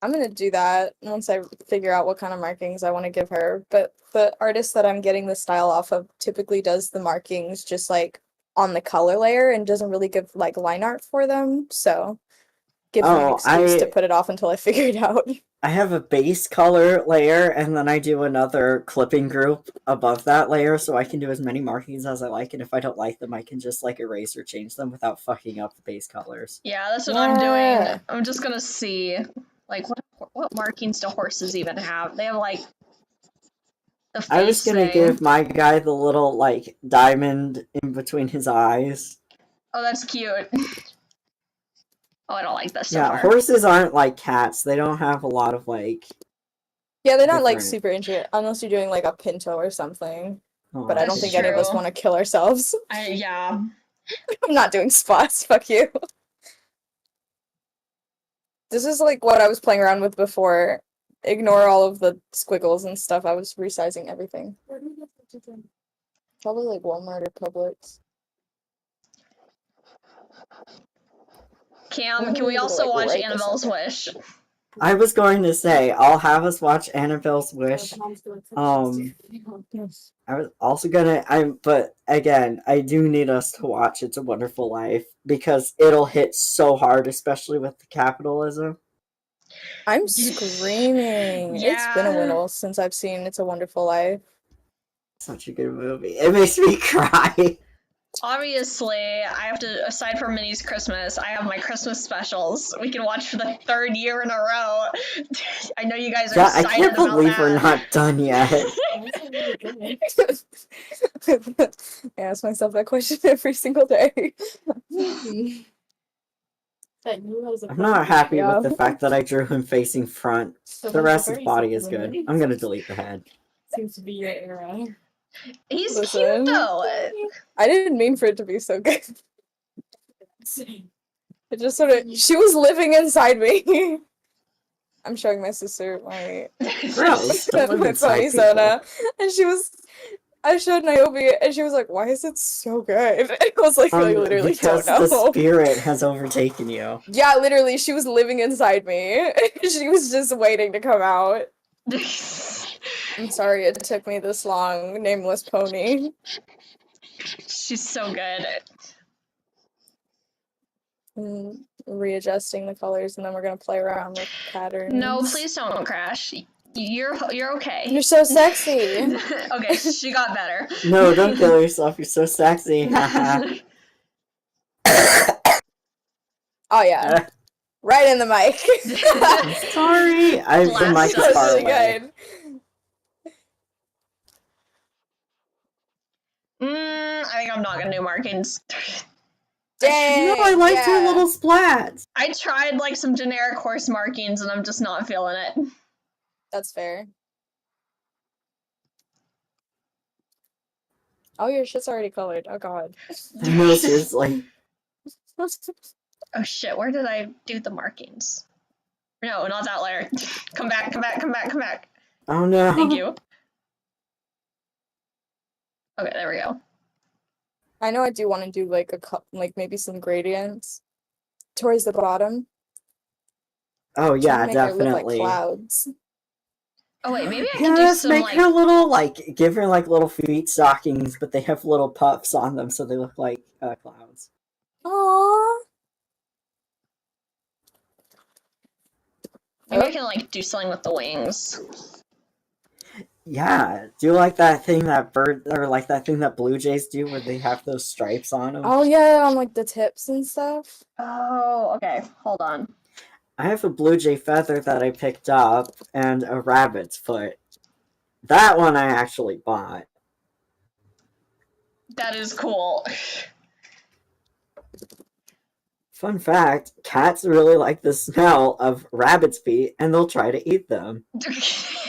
I'm gonna do that once I figure out what kind of markings I want to give her. But the artist that I'm getting the style off of typically does the markings just like on the color layer and doesn't really give like line art for them. So gives me an excuse to put it off until I figure it out. I have a base color layer, and then I do another clipping group above that layer, so I can do as many markings as I like, and if I don't like them, I can just like erase or change them without fucking up the base colors. Yeah, that's what I'm doing. I'm just gonna see, like, what markings do horses even have? They have like the face I was gonna thing. give my guy the little like diamond in between his eyes. Oh, that's cute. Oh, I don't like this so Yeah, far. horses aren't like cats. They don't have a lot of like. Yeah, they're not like Different. super intricate unless you're doing like a pinto or something. Oh, But I don't That's think any of us true. want to kill ourselves. Yeah. I'm not doing spots, fuck you. This is like what I was playing around with before. Ignore all of the squiggles and stuff. I was resizing everything. Where do we get such a thing? Probably like Walmart or Publix. Cam, I'm can we gonna, also like, watch write this Annabelle's up. Wish? I was going to say I'll have us watch Annabelle's Wish. Mom's doing Yes. I was also gonna. But again, I do need us to watch It's a Wonderful Life because it'll hit so hard, especially with the capitalism. I'm screaming. It's been a Yeah. while since I've seen It's a Wonderful Life. Such a good movie. It makes me cry. Obviously, I have to, aside from Minnie's Christmas, I have my Christmas specials we can watch for the 3rd year in a row. I know you guys are Yeah, I excited can't about believe we're that. not done yet. I ask myself that question every single day. That you as a I'm not happy Yeah. with the fact that I drew him facing front. So The much rest of the very body is supplement. good. I'm gonna delete the head. Seems to be your era. He's Listen. cute though. I didn't mean for it to be so good. It just sort of. She was living inside me. I'm showing my sister my Gross. Don't live my inside pony people. Sona, and she was. I showed Niobe, and she was like, "Why is it so good?" I was like, "I literally Because don't the know." spirit has overtaken you. Yeah, literally, she was living inside me. She was just waiting to come out. I'm sorry it took me this long, nameless pony. She's so good. Readjusting the colors, and then we're gonna play around with patterns. No, please don't crash. You're okay. You're so sexy. Okay, she got better. No, don't kill yourself. You're so sexy. Haha. Oh yeah, right in the mic. Sorry. The mic Blast is us. far Really away. good. I think I'm not gonna do markings. Dang. No, I liked her yeah. little splats. I tried like some generic horse markings and I'm just not feeling it. That's fair. Oh, your shit's already colored. Oh god. No, seriously. Oh shit, where did I do the markings? No, not that layer. Come back, come back, come back, come back. Oh no. Thank you. Okay, there we go. I know I do want to do like like maybe some gradients towards the bottom. Oh yeah, Trying to make her look like definitely. clouds. Oh wait, maybe I can do Yes, some make like her little give her like little feet stockings, but they have little puffs on them, so they look like clouds. Aww. maybe I can like do something with the wings. Yeah, do you like that thing that bird or like that thing that blue jays do where they have those stripes on them? Oh yeah, on like the tips and stuff. Oh, okay. Hold on. I have a blue jay feather that I picked up and a rabbit's foot. That one I actually bought. That is cool. Fun fact, cats really like the smell of rabbit's feet and they'll try to eat them.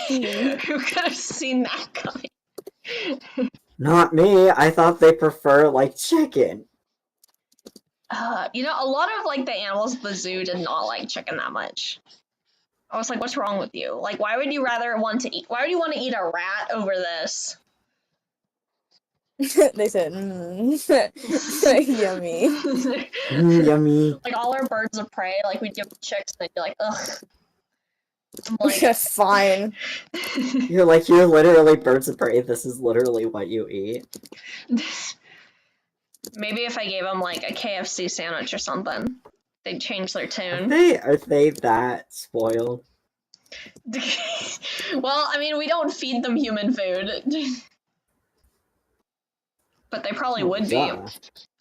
Who could have seen that coming? Not me, I thought they prefer like chicken. You know, a lot of like the animals at the zoo did not like chicken that much. I was like, what's wrong with you? Like, why would you want to eat a rat over this? They said, yummy. Yummy. Like all our birds of prey, like we'd give chicks and they'd be like, ugh. I'm like, Fine. You're literally birds of prey. This is literally what you eat. maybe if I gave them like a KFC sandwich or something, they'd change their Are tune. they that spoiled? Well, I mean, we don't feed them human food. But they probably Oh, would be. yeah.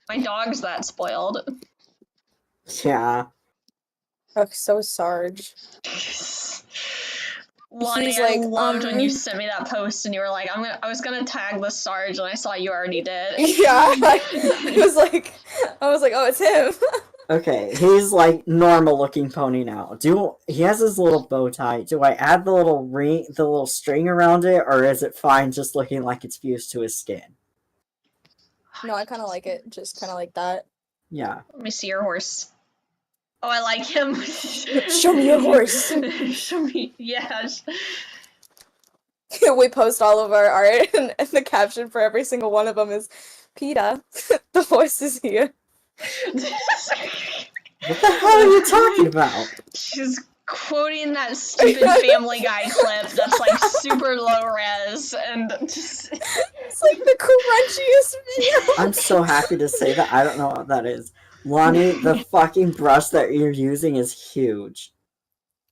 My dog's that spoiled. Yeah. Oh, so Sarge. Lonnie, He's I like, loved when you sent me that post and you were like, I was gonna tag the Sarge and I saw you already did. Yeah, I was like, oh, it's him. Okay, he's like normal looking pony now. He has his little bow tie. Do I add the little string around it, or is it fine just looking like it's fused to his skin? No, I kind of like it, just kind of like that. Yeah. Let me see your horse. Oh, I like him. Show me your horse. Show me, yes. We post all of our art, and the caption for every single one of them is, "PETA, the horse is here." What the hell are you talking about? She's quoting that stupid Family Guy clip that's like super low res and just... It's like the crunchiest video. I'm so happy to say that I don't know what that is. Lonnie, the fucking brush that you're using is huge.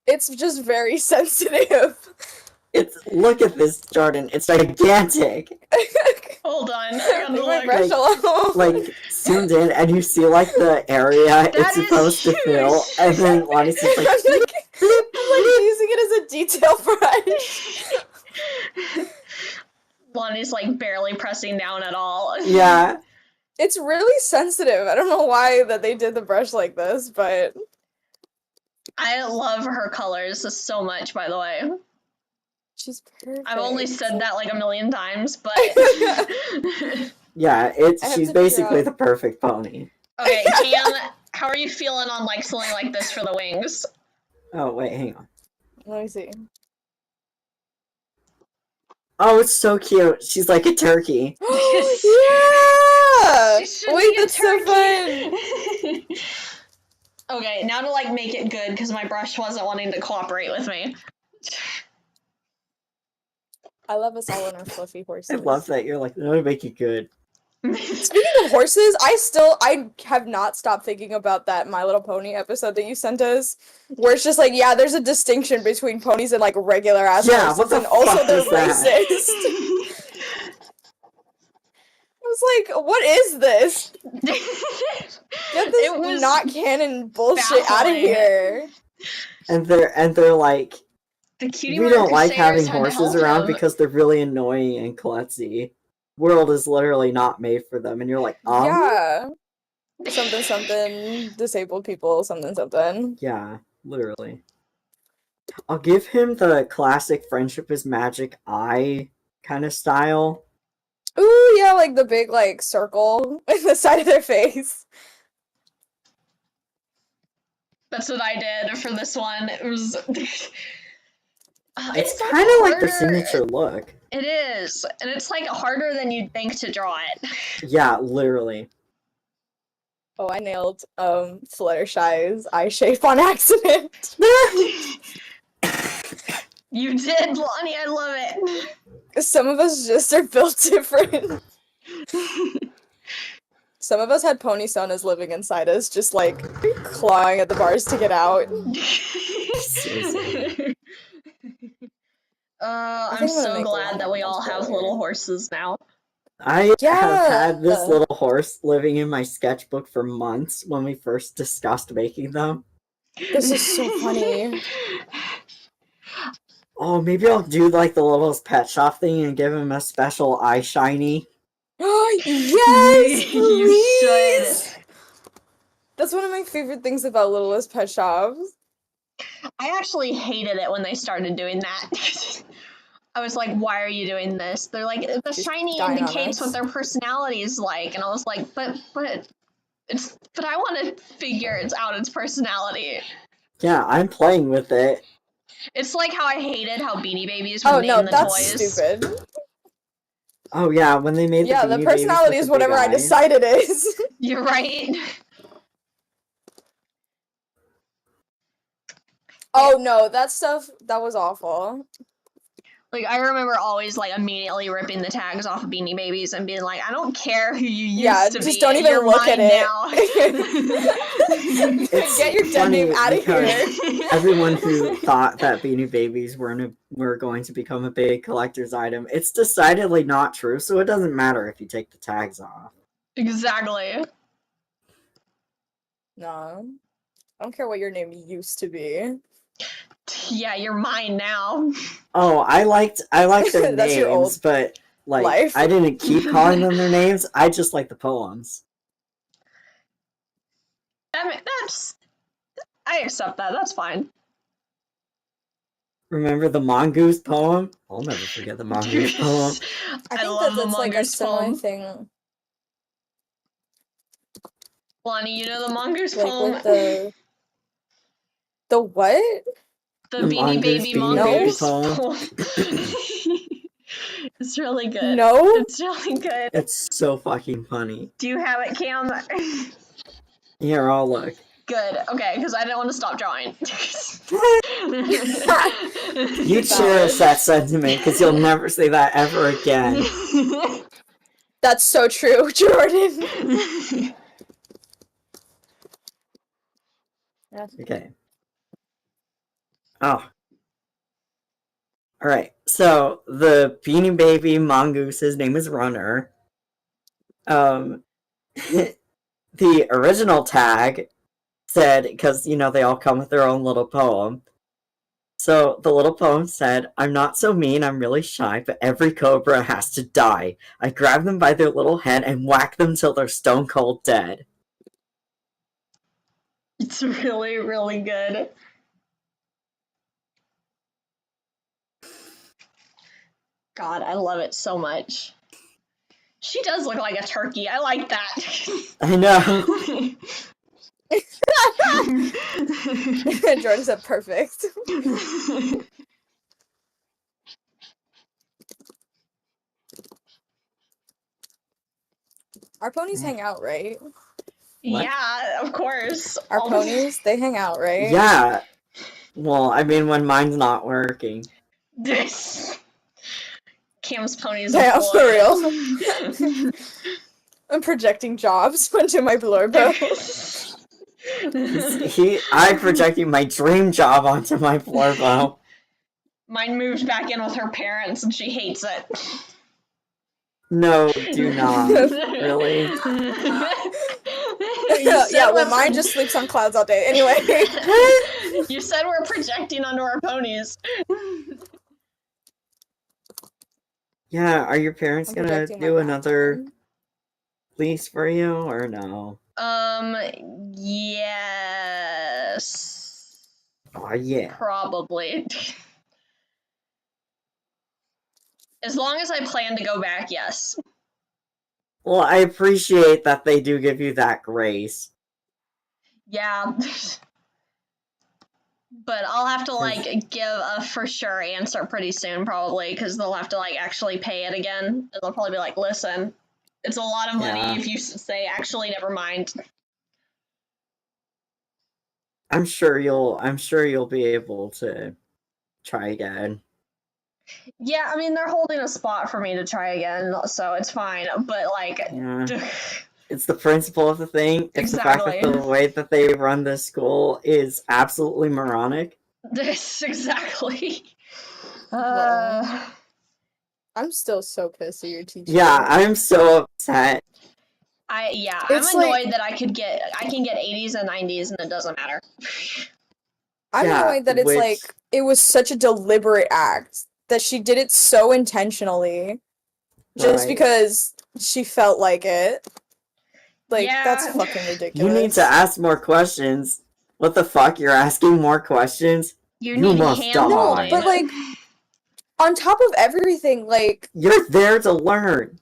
It's just very sensitive. Look at this, Jordan. It's gigantic. Hold on, I gotta My look. brush alone. Like zoomed in, and you see like the area it's is supposed to fill, huge. and then Lonnie's just like, I'm like using it as a detail brush. Lonnie's like barely pressing down at all. yeah. It's really sensitive. I don't know why that they did the brush like this, but I love her colors so much, by the way. she's perfect. I've only said that like a million times, but... Yeah, I have she's to figure basically out- the perfect pony. Okay, Tam, how are you feeling on like something like this for the wings? Oh, wait, hang on. Let me see. Oh, it's so cute. She's like a turkey. Yeah! She should Wait, be a that's so fun. turkey. Okay, now to like make it good because my brush wasn't wanting to cooperate with me. I love us all in our fluffy horses. I love that you're like, that'll make it good. Speaking of horses, I have not stopped thinking about that My Little Pony episode that you sent us, where it's just like, yeah, there's a distinction between ponies and like regular ass Yeah, horses, what the and also fuck they're is that? racist. I was like, what is this? Get this It was not canon bullshit out of baffling. here. And they're like, The cutie we don't mark like crusaders having had to horses help around him. because they're really annoying and klutzy. World is literally not made for them, and you're like, Yeah. Something, disabled people, something. Yeah, literally. I'll give him the classic friendship is magic eye kind of style. Ooh, yeah, like the big, like, circle in the side of their face. That's what I did for this one. It was. It's like, kind of like the harder- signature look. It is, and it's like harder than you'd think to draw it. Yeah, literally. Oh, I nailed, Fluttershy's eye shape on accident. You did, Lonnie. I love it. Some of us just are built different. Some of us had pony sonas living inside us, just, like, clawing at the bars to get out. Seriously. I'm think I'm gonna so make a glad that we all have spoiler. little horses now. I Yeah. have had this little horse living in my sketchbook for months when we first discussed making them. This is so funny. Oh, maybe I'll do like the little pet shop thing and give him a special eye shiny. Yes, You please. should. That's one of my favorite things about Littlest Pet Shops. I actually hated it when they started doing that. I was like, why are you doing this? They're like, the She's shiny dying on indicates us. what their personality is like. And I was like, but I want to figure out its personality. Yeah, I'm playing with it. It's like how I hated how Beanie Babies would Oh name no, the that's toys. stupid. Oh yeah, when they made Yeah, the the Beanie personality Babies is with the big whatever I eyes. decide it is. You're right. Oh no, that stuff, that was awful. Like, I remember always, like, immediately ripping the tags off of Beanie Babies and being like, I don't care who you used Yeah, to just be. don't even You're look at mine it. now. It's Get your dead name funny out of because here. everyone who thought that Beanie Babies were going to become a big collector's item, it's decidedly not true, so it doesn't matter if you take the tags off. Exactly. No. I don't care what your name used to be. Yeah, you're mine now. Oh, I liked their That's your names, old but like life. I didn't keep calling them their names. I just like the poems. I accept that. That's fine. Remember the mongoose poem? I'll never forget the mongoose poem. I I think love that the that's like a mongoose similar poem. thing. Lonnie, you know the mongoose Like poem? with the what? The The Beanie mongoose, Baby Beanie Baby mongoose poem. poem. It's really good. No? It's really good. It's so fucking funny. Do you have it, Cam? Here, I'll look. Good. Okay, because I didn't want to stop drawing. You cherish that sentiment because you'll never say that ever again. That's so true, Jordan. Okay. Oh. Alright, so the Beanie Baby mongoose, his name is Runner. The original tag said, because, you know, they all come with their own little poem. So the little poem said, I'm not so mean, I'm really shy, but every cobra has to die. I grab them by their little head and whack them till they're stone cold dead. It's really, really good. God, I love it so much. She does look like a turkey. I like that. I know. Jordan said perfect. Our ponies hang out, right? Yeah, of course. Our All ponies, they hang out, right? Yeah. Well, I mean, when mine's not working. This Cam's ponies. Yeah, for employed. real. I'm projecting jobs onto my blurbo. I'm projecting my dream job onto my Florbo. Mine moved back in with her parents and she hates it. No, do not. Really? Yeah, well, mine just sleeps on clouds all day. Anyway. You said we're projecting onto our ponies. Yeah, are your parents I'm gonna projecting my do back another on. lease for you or no? Yes. Oh yeah. Probably. As long as I plan to go back, yes. Well, I appreciate that they do give you that grace. Yeah. But I'll have to, like, give a for sure answer pretty soon, probably, because they'll have to, like, actually pay it again. And they'll probably be like, listen, it's a lot of money Yeah. if you say, actually, never mind. I'm sure you'll be able to try again. Yeah, I mean, they're holding a spot for me to try again, so it's fine. But, like, Yeah. It's the principle of the thing. It's Exactly. the fact that the way that they run this school is absolutely moronic. this exactly. Uh, I'm still so pissed at your teacher. Yeah, I'm so upset. I'm It's annoyed like- that I can get 80s and 90s and it doesn't matter. I'm Yeah, annoyed that it's which- like it was such a deliberate act that she did it so intentionally just Right. because she felt like it. Like that's Yeah. fucking You ridiculous. need to ask more questions. What the fuck? You're asking more questions? You You need must hand die. holding. But like on top of everything, like You're there to learn.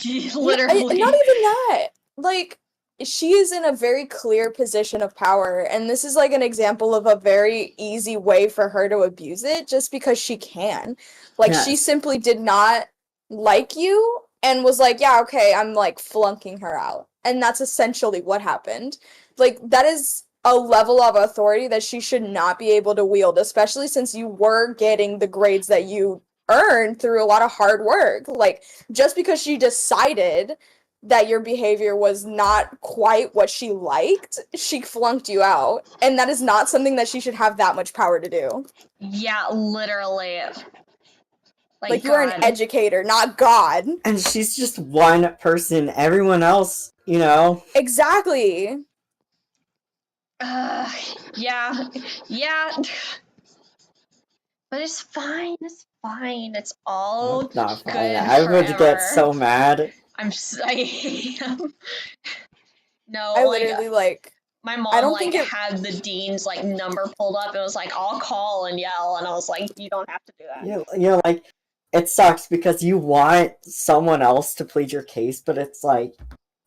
Literally. not even that. Like she is in a very clear position of power, and this is like an example of a very easy way for her to abuse it just because she can. Like she Yes. simply did not like you and was like, yeah, okay, I'm like flunking her out. And that's essentially what happened. Like that is a level of authority that she should not be able to wield, especially since you were getting the grades that you earned through a lot of hard work. Like just because she decided that your behavior was not quite what she liked, she flunked you out. And that is not something that she should have that much power to do. Yeah, literally. Like you're an God. educator, not God. And she's just one person. Everyone else, you know. Exactly. Yeah. But it's fine. It's fine. It's all That's not good fine. I would forever. get so mad. I am. No, I like literally like my I mom don't like think it- had the dean's like number pulled up and was like, I'll call and yell, and I was like, you don't have to do that. You know, like, it sucks because you want someone else to plead your case, but it's like,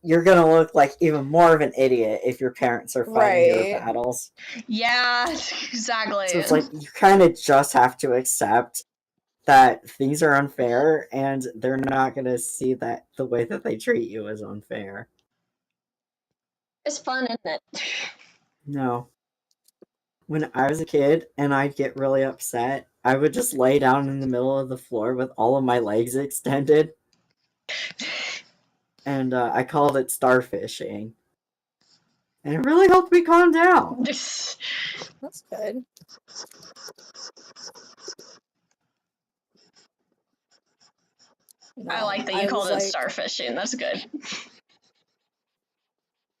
you're gonna look like even more of an idiot if your parents are fighting your Right. battles. Yeah, exactly. So it's like, you kind of just have to accept that things are unfair, and they're not gonna see that the way that they treat you is unfair. It's fun, isn't it? No. When I was a kid and I'd get really upset, I would just lay down in the middle of the floor with all of my legs extended. And I called it starfishing. And it really helped me calm down. That's good. I No, like that you called was it starfishing. That's good.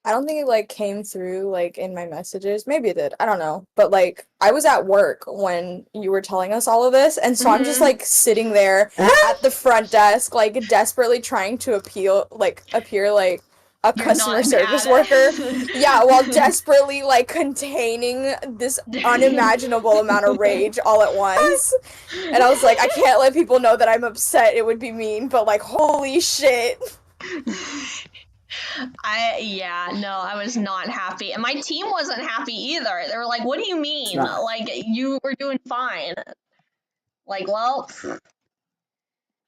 I don't think it like came through like in my messages. Maybe it did. I don't know. But like I was at work when you were telling us all of this, and so I'm just Mhm. like sitting there at the front desk, like desperately trying to appear like a You're customer not service mad. worker. Yeah, while desperately like containing this unimaginable amount of rage all at once. And I was like, I can't let people know that I'm upset. It would be mean, but like holy shit. I was not happy. And my team wasn't happy either. They were like, what do you mean? not. Like, you were doing fine. Like, well,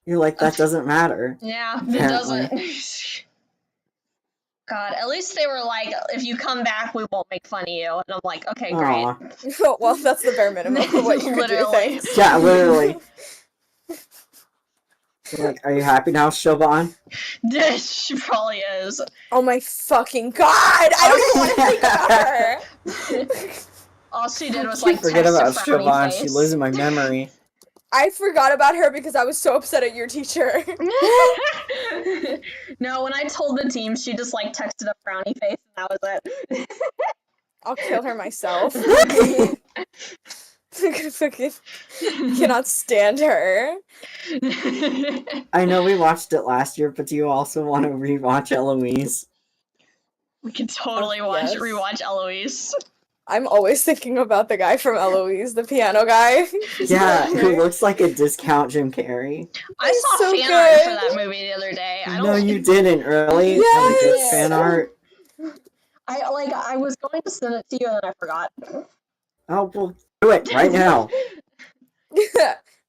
You're like, that doesn't matter. yeah, it Apparently. doesn't. God, at least they were like, if you come back, we won't make fun of you. And I'm like, okay, great. Aw. Well, that's the bare minimum of what you could do, Literally. thanks. Yeah, literally. You're like, are you happy now, Shoban? She probably is. Oh my fucking god! I don't even want to think about her! All she did was I like forget text a about frowny Shoban. face. She lives in my memory. I forgot about her because I was so upset at your teacher. No, when I told the team, she just like texted a frowny face, and that was it. I'll kill her myself. Fucking cannot stand her. I know we watched it last year, but do you also want to rewatch Eloise? We could totally Yes. rewatch Eloise. I'm always thinking about the guy from Eloise, the piano guy. Yeah, who looks like a discount Jim Carrey. I He's saw so fan art for good. that movie the other day. I don't. No, you didn't, really? Yes! Like, good fan art? I was going to send it to you and then I forgot. Oh, well, do it right now.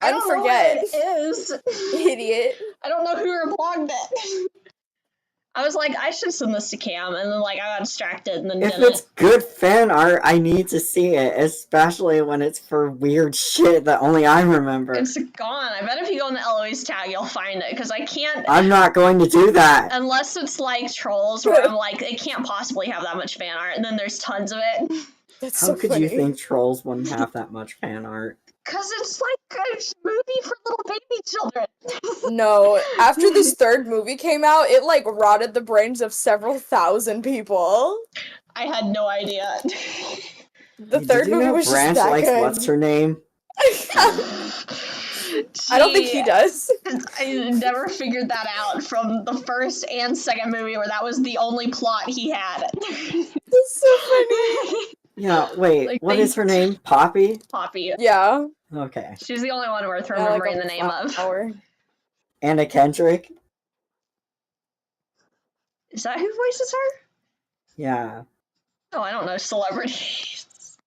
I don't know what Unforget. it is. Idiot. I don't know who reblogged it. I was like, I should send this to Cam, and then like I got distracted and then If didn't. it's good fan art, I need to see it, especially when it's for weird shit that only I remember. It's gone. I bet if you go on the Eloise tag, you'll find it, because I can't. I'm not going to do that. Unless it's like trolls, where I'm like, it can't possibly have that much fan art, and then there's tons of it. That's How so could funny. you think trolls wouldn't have that much fan art? Because it's like a movie for little baby children. No, after this third movie came out, it like rotted the brains of several thousand people. I had no idea. The Did third you movie know was just Branch that likes good. what's her name? I don't think he does. I never figured that out from the first and second movie where that was the only plot he had. That's so funny. Yeah, wait, Like, what is her name? Poppy? Poppy. Yeah. Okay. She's the only one worth Yeah, like remembering a the name of. flower. Anna Kendrick? Is that who voices her? Yeah. Oh, I don't know celebrities.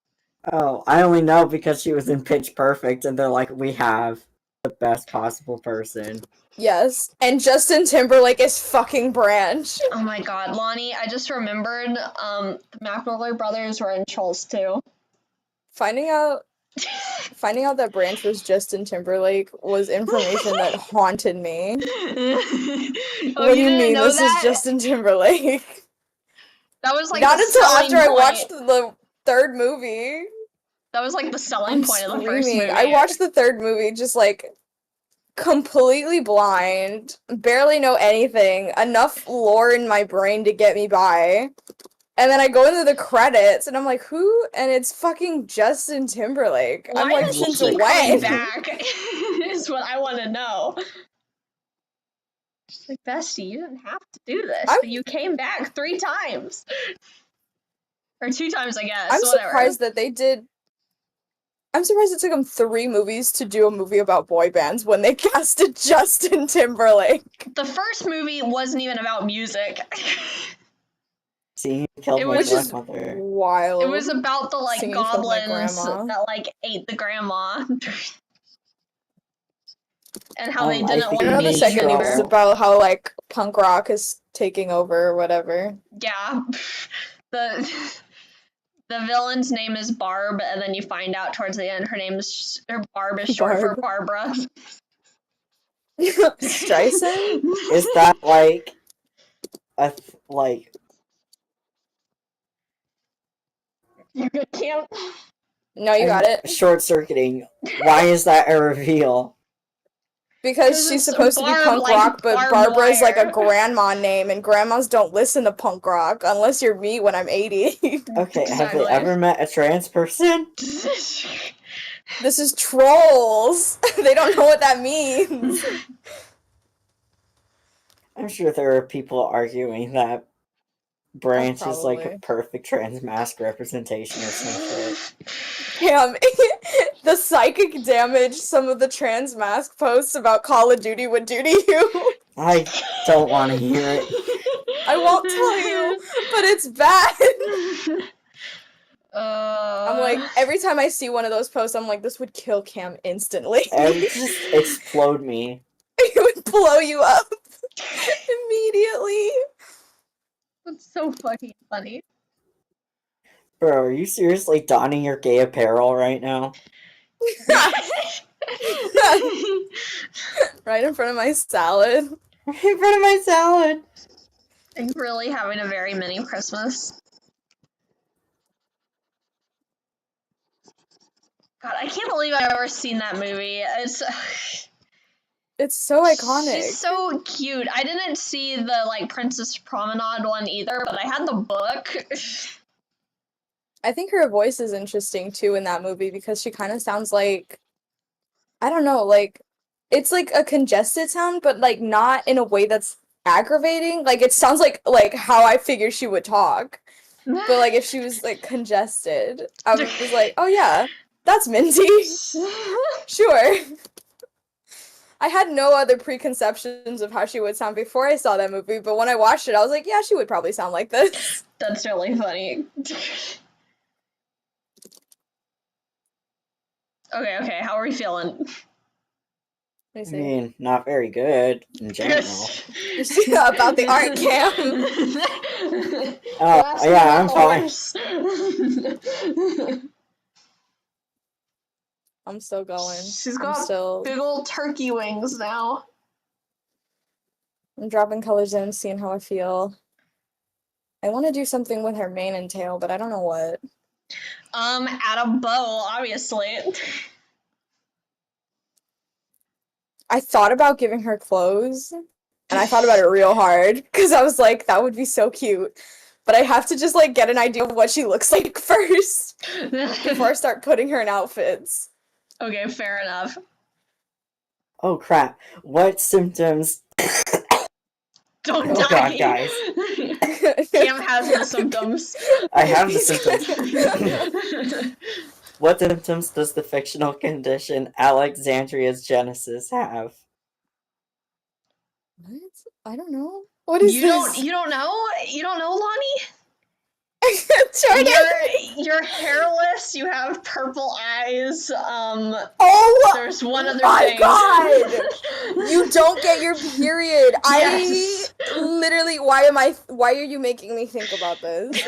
Oh, I only know because she was in Pitch Perfect, and they're like, we have the best possible person. Yes. And Justin Timberlake is fucking Branch. Oh my god, Lonnie, I just remembered the McElroy brothers were in Trolls too. Finding out that Branch was Justin Timberlake was information that haunted me. Oh, What do you you didn't mean know this is that? Justin Timberlake? That was like Not the until selling after I point. watched the third movie. That was like the selling I'm point of the first screaming. movie. I watched the third movie just like completely blind, barely know anything, enough lore in my brain to get me by. And then I go into the credits and I'm like, who? And it's fucking Justin Timberlake. Why I'm like, does he since keep coming when? back? Is what I want to know. She's like, Bestie, you didn't have to do this, I'm- but you came back 3 times. Or 2 times, I guess. I'm whatever. surprised that they did. I'm surprised it took them 3 movies to do a movie about boy bands when they casted Justin Timberlake. The first movie wasn't even about music. See, he killed It my was just grandmother. Wild. It was about the like Singing Killed My goblins Grandma. that like ate the grandma. And how they I didn't think I want to know be the me second anymore. movie is troll. about how like punk rock is taking over or whatever. Yeah. The villain's name is Barb, and then you find out towards the end her Barb is short for Barb. Barbara. Streisand? Is that like like You good, Cam? No, you got it. short circuiting? Why is that a reveal? Because 'Cause she's it's supposed to be Barb, punk like rock, but barbed Barbara is like a wire. grandma name, and grandmas don't listen to punk rock unless you're me when I'm 80. Okay, have Exactly. they ever met a trans person? This is trolls. They don't know what that means. I'm sure there are people arguing that Branch is like a Probably. perfect trans mask representation or some shit. Damn, the psychic damage some of the trans mask posts about Call of Duty would do to you. I don't want to hear it. I won't tell you, but it's bad. I'm like, every time I see one of those posts, I'm like, this would kill Cam instantly. It would just explode me. It would blow you up immediately. That's so fucking funny. Bro, are you seriously donning your gay apparel right now? Right in front of my salad. Right in front of my salad. I'm really having a very mini Christmas. God, I can't believe I've ever seen that movie. It's so iconic. She's so cute. I didn't see the like Princess Promenade one either, but I had the book. I think her voice is interesting too in that movie because she kind of sounds like, I don't know, like it's like a congested sound, but like not in a way that's aggravating. Like it sounds like how I figured she would talk. But like if she was like congested, I was like, oh yeah, that's Minty. Sure. I had no other preconceptions of how she would sound before I saw that movie, but when I watched it, I was like, yeah, she would probably sound like this. That's really funny. Okay, how are we feeling? Let me I see. mean, not very good in general. About the art, Cam. Oh, yeah, I'm fine. I'm still going. She's I'm got still. big old turkey wings now. I'm dropping colors in, seeing how I feel. I want to do something with her mane and tail, but I don't know what. Add a bow, obviously. I thought about giving her clothes, and I thought about it real hard because I was like, that would be so cute. But I have to just like get an idea of what she looks like first before I start putting her in outfits. Okay, fair enough. Oh crap. What symptoms? Don't Oh die. god, guys. Cam has the symptoms. I have the symptoms. What symptoms does the fictional condition Alexandria's Genesis have? What? I don't know. What is this? You don't know? You don't know, Lonnie? Jordan! You're hairless, you have purple eyes, Oh there's one other my thing. god! You don't get your period. Yes. I literally, why are you making me think about this?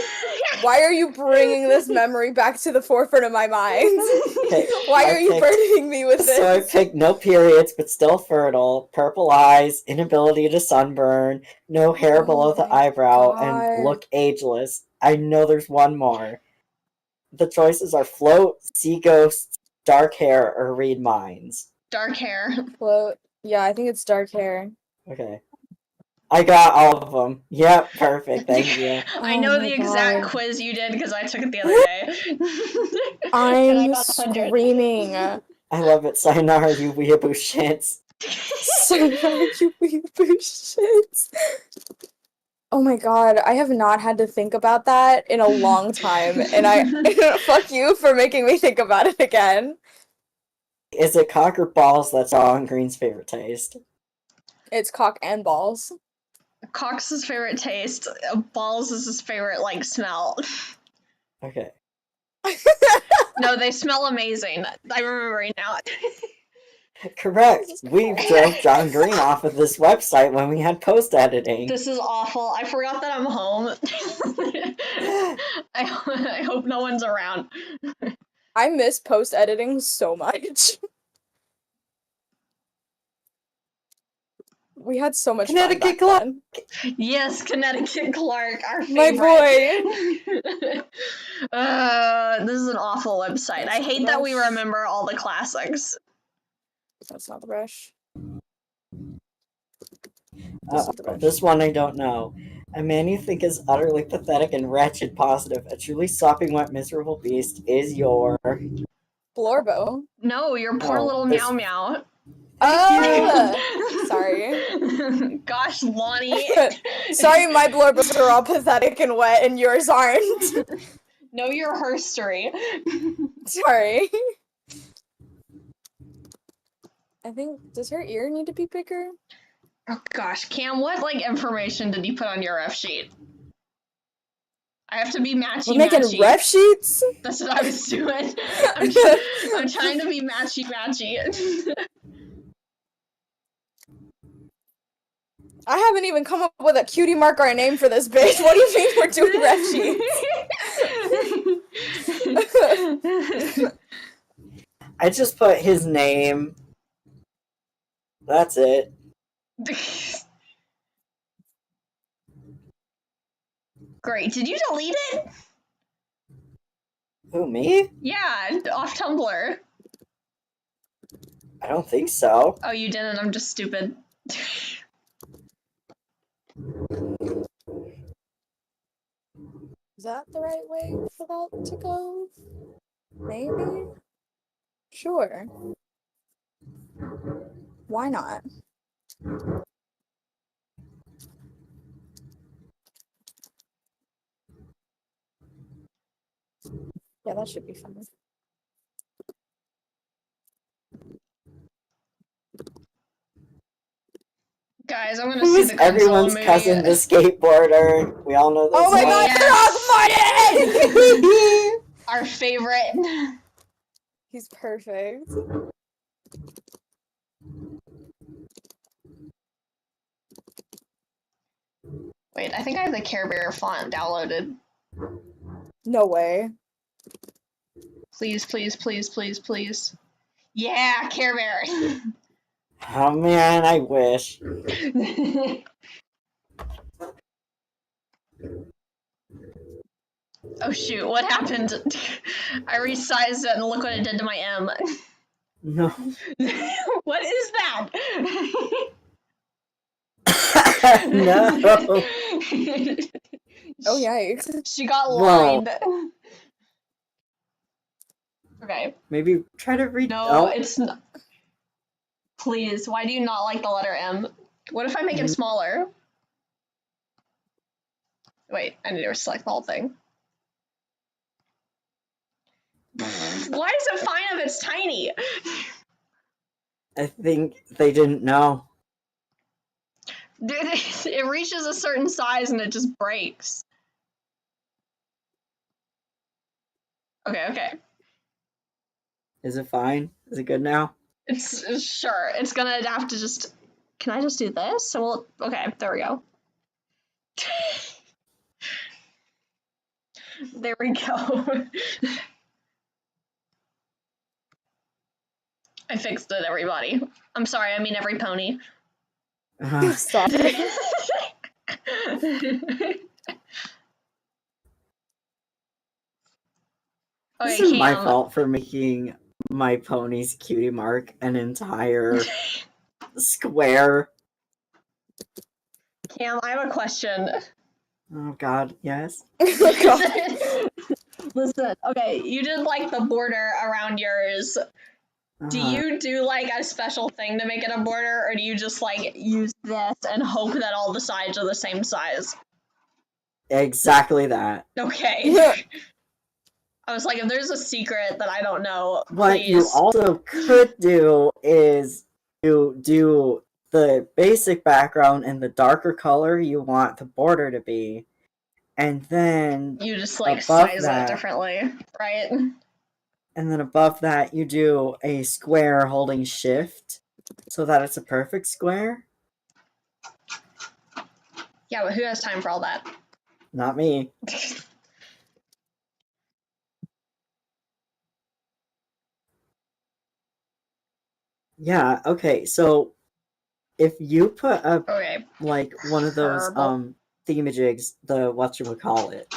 Why are you bringing this memory back to the forefront of my mind? Okay, Why I are you picked- burdening me with this? So I picked no periods, but still fertile, purple eyes, inability to sunburn, no hair Oh below the my eyebrow, God. and look ageless. I know there's one more. The choices are float, see ghosts, dark hair, or read minds. Dark hair. Well, yeah, I think it's dark hair. Okay. I got all of them. Yep, perfect. Thank you. I Oh know my the exact God. quiz you did because I took it the other day. And I I'm got 100. screaming. I love it. Sayonara, you weeaboo shits. Sayonara, you weeaboo shits. Oh my god, I have not had to think about that in a long time, and I fuck you for making me think about it again. Is it cock or balls that's John Green's favorite taste? It's cock and balls. Cock's his favorite taste. Balls is his favorite, like, smell. Okay. No, they smell amazing. I remember right now. Correct. We drove John Green off of this website when we had post editing. This is awful. I forgot that I'm home. I hope no one's around. I miss post editing so much. We had so much fun Connecticut back Clark. then. Yes, Connecticut Clark, our My favorite. boy. This is an awful website. I hate that we remember all the classics. That's not the brush. This is the brush. This one I don't know. A man you think is utterly pathetic and wretched positive, a truly sopping wet miserable beast, is your... Florbo. No, your poor Oh, little this- meow meow. Oh! Sorry. Gosh, Lonnie. Sorry, my blurbs are all pathetic and wet, and yours aren't. Know your herstory. Sorry. I think, does her ear need to be bigger? Oh gosh, Cam, what like information did you put on your ref sheet? I have to be matchy. We're making matchy. ref sheets? That's what I was doing. I'm trying to be matchy. I haven't even come up with a cutie marker or name for this bitch. What do you mean we're doing ref sheets? I just put his name. That's it. Great. Did you delete it? Who, me? Yeah, off Tumblr. I don't think so. Oh, you didn't. I'm just stupid. Is that the right way for that to go? Maybe? Sure. Why not? Yeah, that should be fun. Guys, I'm gonna Who see is the Godzilla everyone's movie. cousin, the skateboarder? We all know this Oh my one. god, Yes. Martin! Our favorite. He's perfect. Wait, I think I have the Care Bear font downloaded. No way. Please, please, please, please, please. Yeah, Care Bear. Oh man, I wish. Oh shoot, what happened? I resized it and look what it did to my M. No. What is that? No. Oh yikes. She got Whoa. lined. Okay. Maybe try to read. No, Oh. it's not. Please, why do you not like the letter M? What if I make it smaller? Wait, I need to select the whole thing. Why is it fine if it's tiny? I think they didn't know. It reaches a certain size and it just breaks. Okay. Is it fine? Is it good now? It's sure. It's gonna have to just. Can I just do this? So we'll. Okay, there we go. There we go. I fixed it, everybody. I'm sorry, I mean every pony. Stop. This Okay, is my Cam. fault for making my pony's cutie mark an entire square. Cam, I have a question. Oh god, yes. Oh god. Listen, okay, you did like the border around yours. Do you do like a special thing to make it a border, or do you just like use this and hope that all the sides are the same size? Exactly that. Okay. I was like, if there's a secret that I don't know, What please. you also could do is you do the basic background and the darker color you want the border to be, and then You just like above size that- it differently, right? and then above that you do a square holding shift so that it's a perfect square. Yeah, but who has time for all that? Not me. Yeah, okay, so if you put up Okay. like one of those Herbal. themajigs, the whatchamacallit,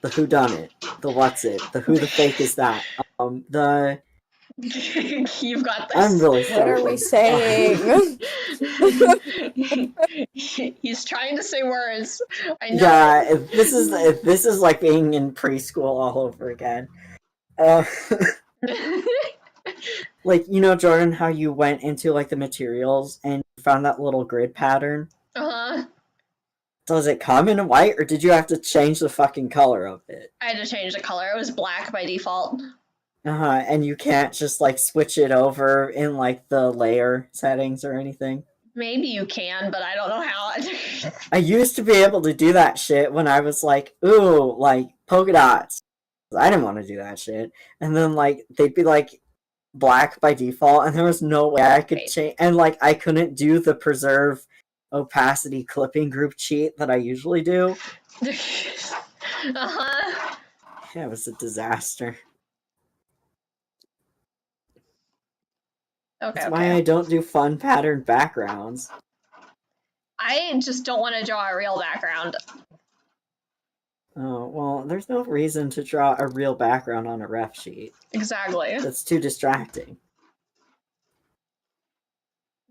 the whodunit, the what's it, the who the fake is that, the You've got this. I'm really What are we struggling. saying? He's trying to say words. I know. Yeah, if this is like being in preschool all over again. Like, you know, Jordan, how you went into like the materials and found that little grid pattern? Uh-huh. Does it come in white, or did you have to change the fucking color of it? I had to change the color. It was black by default. And you can't just like switch it over in like the layer settings or anything? Maybe you can, but I don't know how. I used to be able to do that shit when I was like, ooh, like polka dots. I didn't want to do that shit. And then like they'd be like black by default, and there was no way I could change, and like I couldn't do the preserve opacity clipping group cheat that I usually do. Uh-huh. Yeah, it was a disaster. That's why I don't do fun patterned backgrounds. I just don't want to draw a real background. Oh, well, there's no reason to draw a real background on a ref sheet. Exactly. That's too distracting.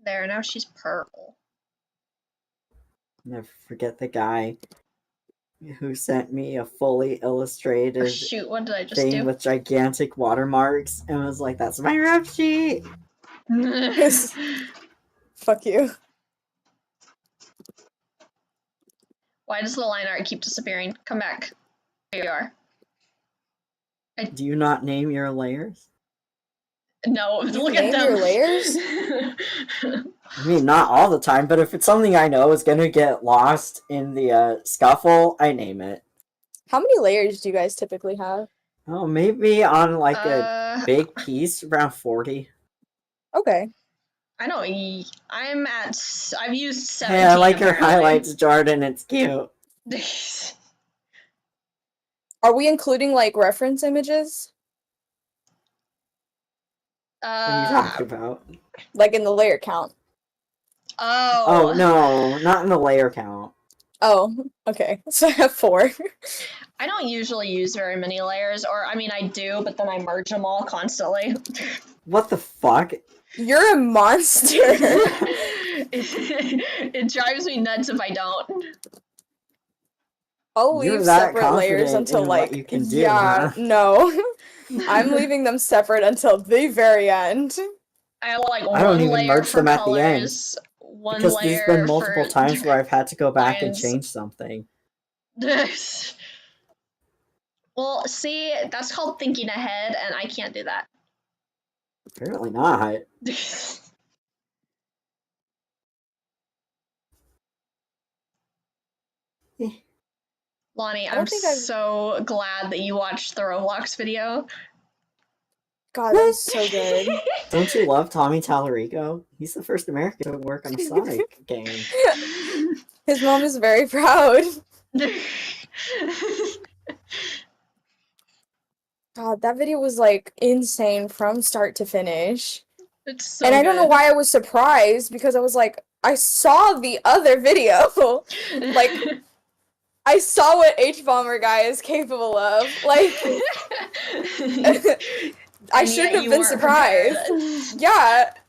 There, now she's purple. Never forget the guy who sent me a fully illustrated Oh, shoot, what did I just thing do? with gigantic watermarks and was like, that's my ref sheet! Fuck you. Why does the line art keep disappearing? Come back. Here you are. Do you not name your layers? No, You look at name them. your layers? I mean, not all the time, but if it's something I know is gonna get lost in the scuffle, I name it. How many layers do you guys typically have? Oh, maybe on like a big piece, around 40. Okay. I know. I've used 17. Hey, I like your apparently. highlights, Jordan. It's cute. Are we including like reference images? What are you talking about? Like in the layer count? Oh, no, not in the layer count. Oh, okay. So I have 4. I don't usually use very many layers, or I mean I do, but then I merge them all constantly. What the fuck? You're a monster. It drives me nuts if I don't. I'll You're leave that separate layers confident until in what like you can do, yeah, huh? no. I'm leaving them separate until the very end. I have like I don't one even layer merge for them at the end. colors, one Because there's been layer multiple for times where I've had to go back and lines. change something. Well, see, that's called thinking ahead, and I can't do that. Apparently not. Lonnie, I I'm don't think I've so glad that you watched the Roblox video. God, that was so good. Don't you love Tommy Tallarico? He's the first American to work on a Sonic game. His mom is very proud. God, that video was like insane from start to finish. It's so And I don't know good. why I was surprised because I was like, I saw the other video. Like, I saw what H Bomber guy is capable of. Like, I And shouldn't yet have you been weren't prepared. surprised. Yeah. I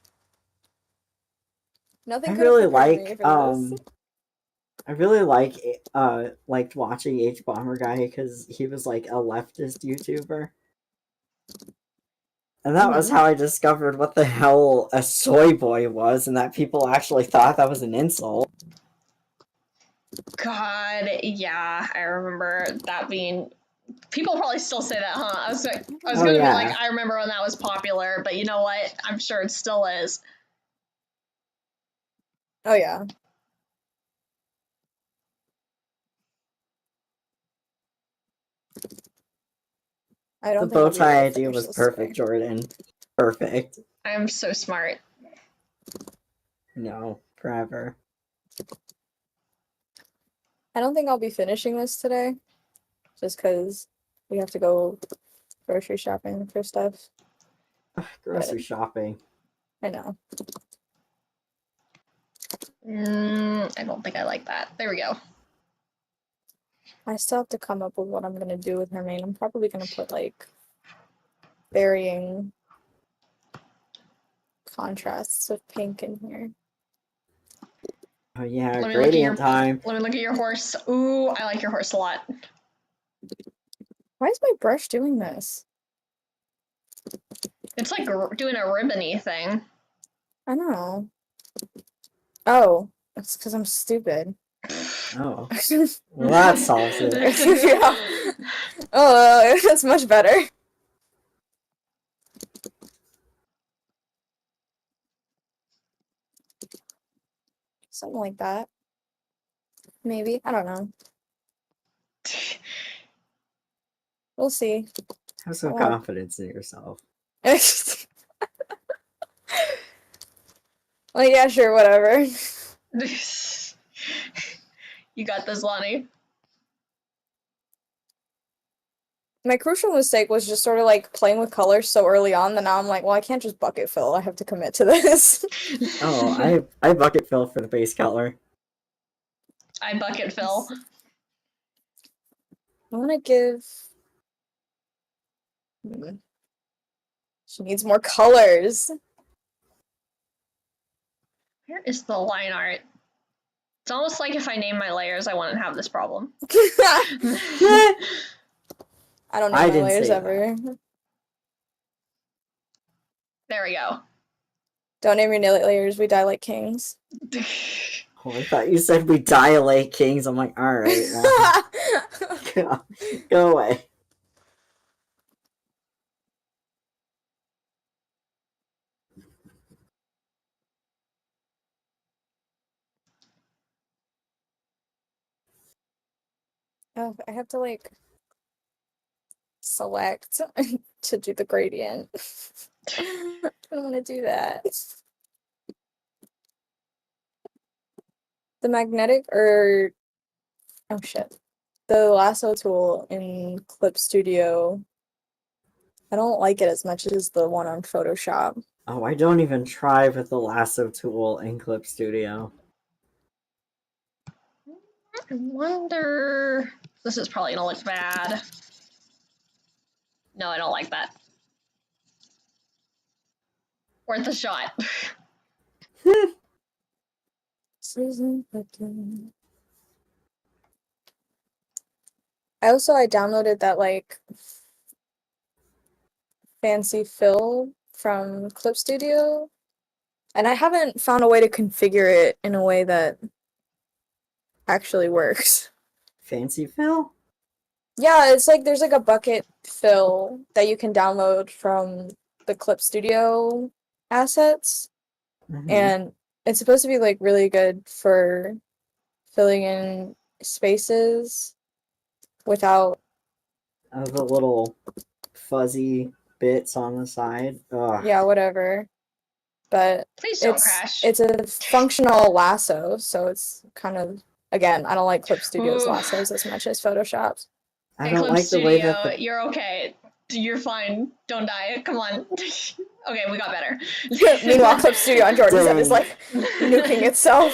Nothing could have really prepared me like for this. I really liked watching H Bomber Guy because he was like a leftist YouTuber. And that was Mhm. how I discovered what the hell a soy boy was and that people actually thought that was an insult. God, yeah, I remember that being. People probably still say that, huh? I was Oh, gonna be yeah. like, I remember when that was popular, but you know what? I'm sure it still is. Oh, yeah. I The don't think bow I'll be able tie to idea finish was this perfect, today. Jordan. Perfect. I am so smart. No, forever. I don't think I'll be finishing this today. Just because we have to go grocery shopping for stuff. Grocery shopping. I know. I don't think I like that. There we go. I still have to come up with what I'm gonna do with her main. I'm probably gonna put like varying contrasts of pink in here. Oh yeah, Let me look at gradient your time. Let me look at your horse. Ooh, I like your horse a lot. Why is my brush doing this? It's like doing a ribbony thing. I don't know. Oh, it's because I'm stupid. Oh. Well, that solves it. Yeah. Oh, that's much better. Something like that. Maybe. I don't know. We'll see. Have some Oh. confidence in yourself. Like, yeah, sure, whatever. You got this, Lonnie. My crucial mistake was just sort of like playing with colors so early on that now I'm like, well, I can't just bucket fill. I have to commit to this. Oh, I bucket fill for the base color. I bucket fill. I want to give. She needs more colors. Where is the line art? It's almost like if I name my layers, I wouldn't have this problem. I don't know I my didn't layers say ever. There we go. Don't name your layers. We die like kings. Oh, I thought you said we dilate kings. I'm like, alright, well, go away. Oh, I have to like select to do the gradient. I don't want to do that. The magnetic or oh shit. The lasso tool in Clip Studio. I don't like it as much as the one on Photoshop. Oh, I don't even try with the lasso tool in Clip Studio. I wonder. This is probably gonna look bad. No, I don't like that. Worth a shot. I downloaded that like fancy fill from Clip Studio, and I haven't found a way to configure it in a way that actually works. Fancy Phil? Yeah, it's like there's like a bucket fill that you can download from the Clip Studio assets, Mhm. and it's supposed to be like really good for filling in spaces without The little fuzzy bits on the side. Ugh. yeah, whatever. But Please don't crash. it's a functional lasso, so it's kind of again, I don't like Clip Studio's Ooh. lassos as much as Photoshop's. I Hey, don't Clip like the way that Studio, the you're okay. You're fine. Don't die. Come on. Okay, we got better. Meanwhile, Clip Studio on Jordan's end is Dang. like nuking itself.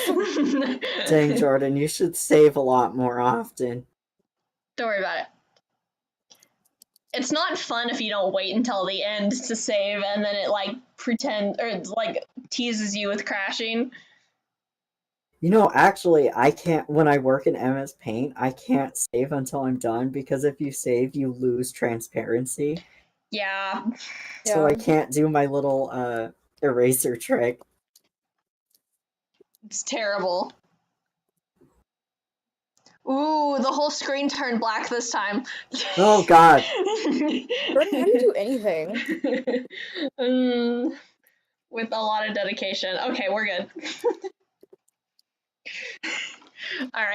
Dang, Jordan, you should save a lot more often. Don't worry about it. It's not fun if you don't wait until the end to save and then it like teases you with crashing. You know, actually, I can't, when I work in MS Paint, I can't save until I'm done because if you save, you lose transparency. Yeah. So I Yeah. can't do my little eraser trick. It's terrible. Ooh, the whole screen turned black this time. Oh god. Jordan, how do you do anything? With a lot of dedication. Okay, we're good. All right.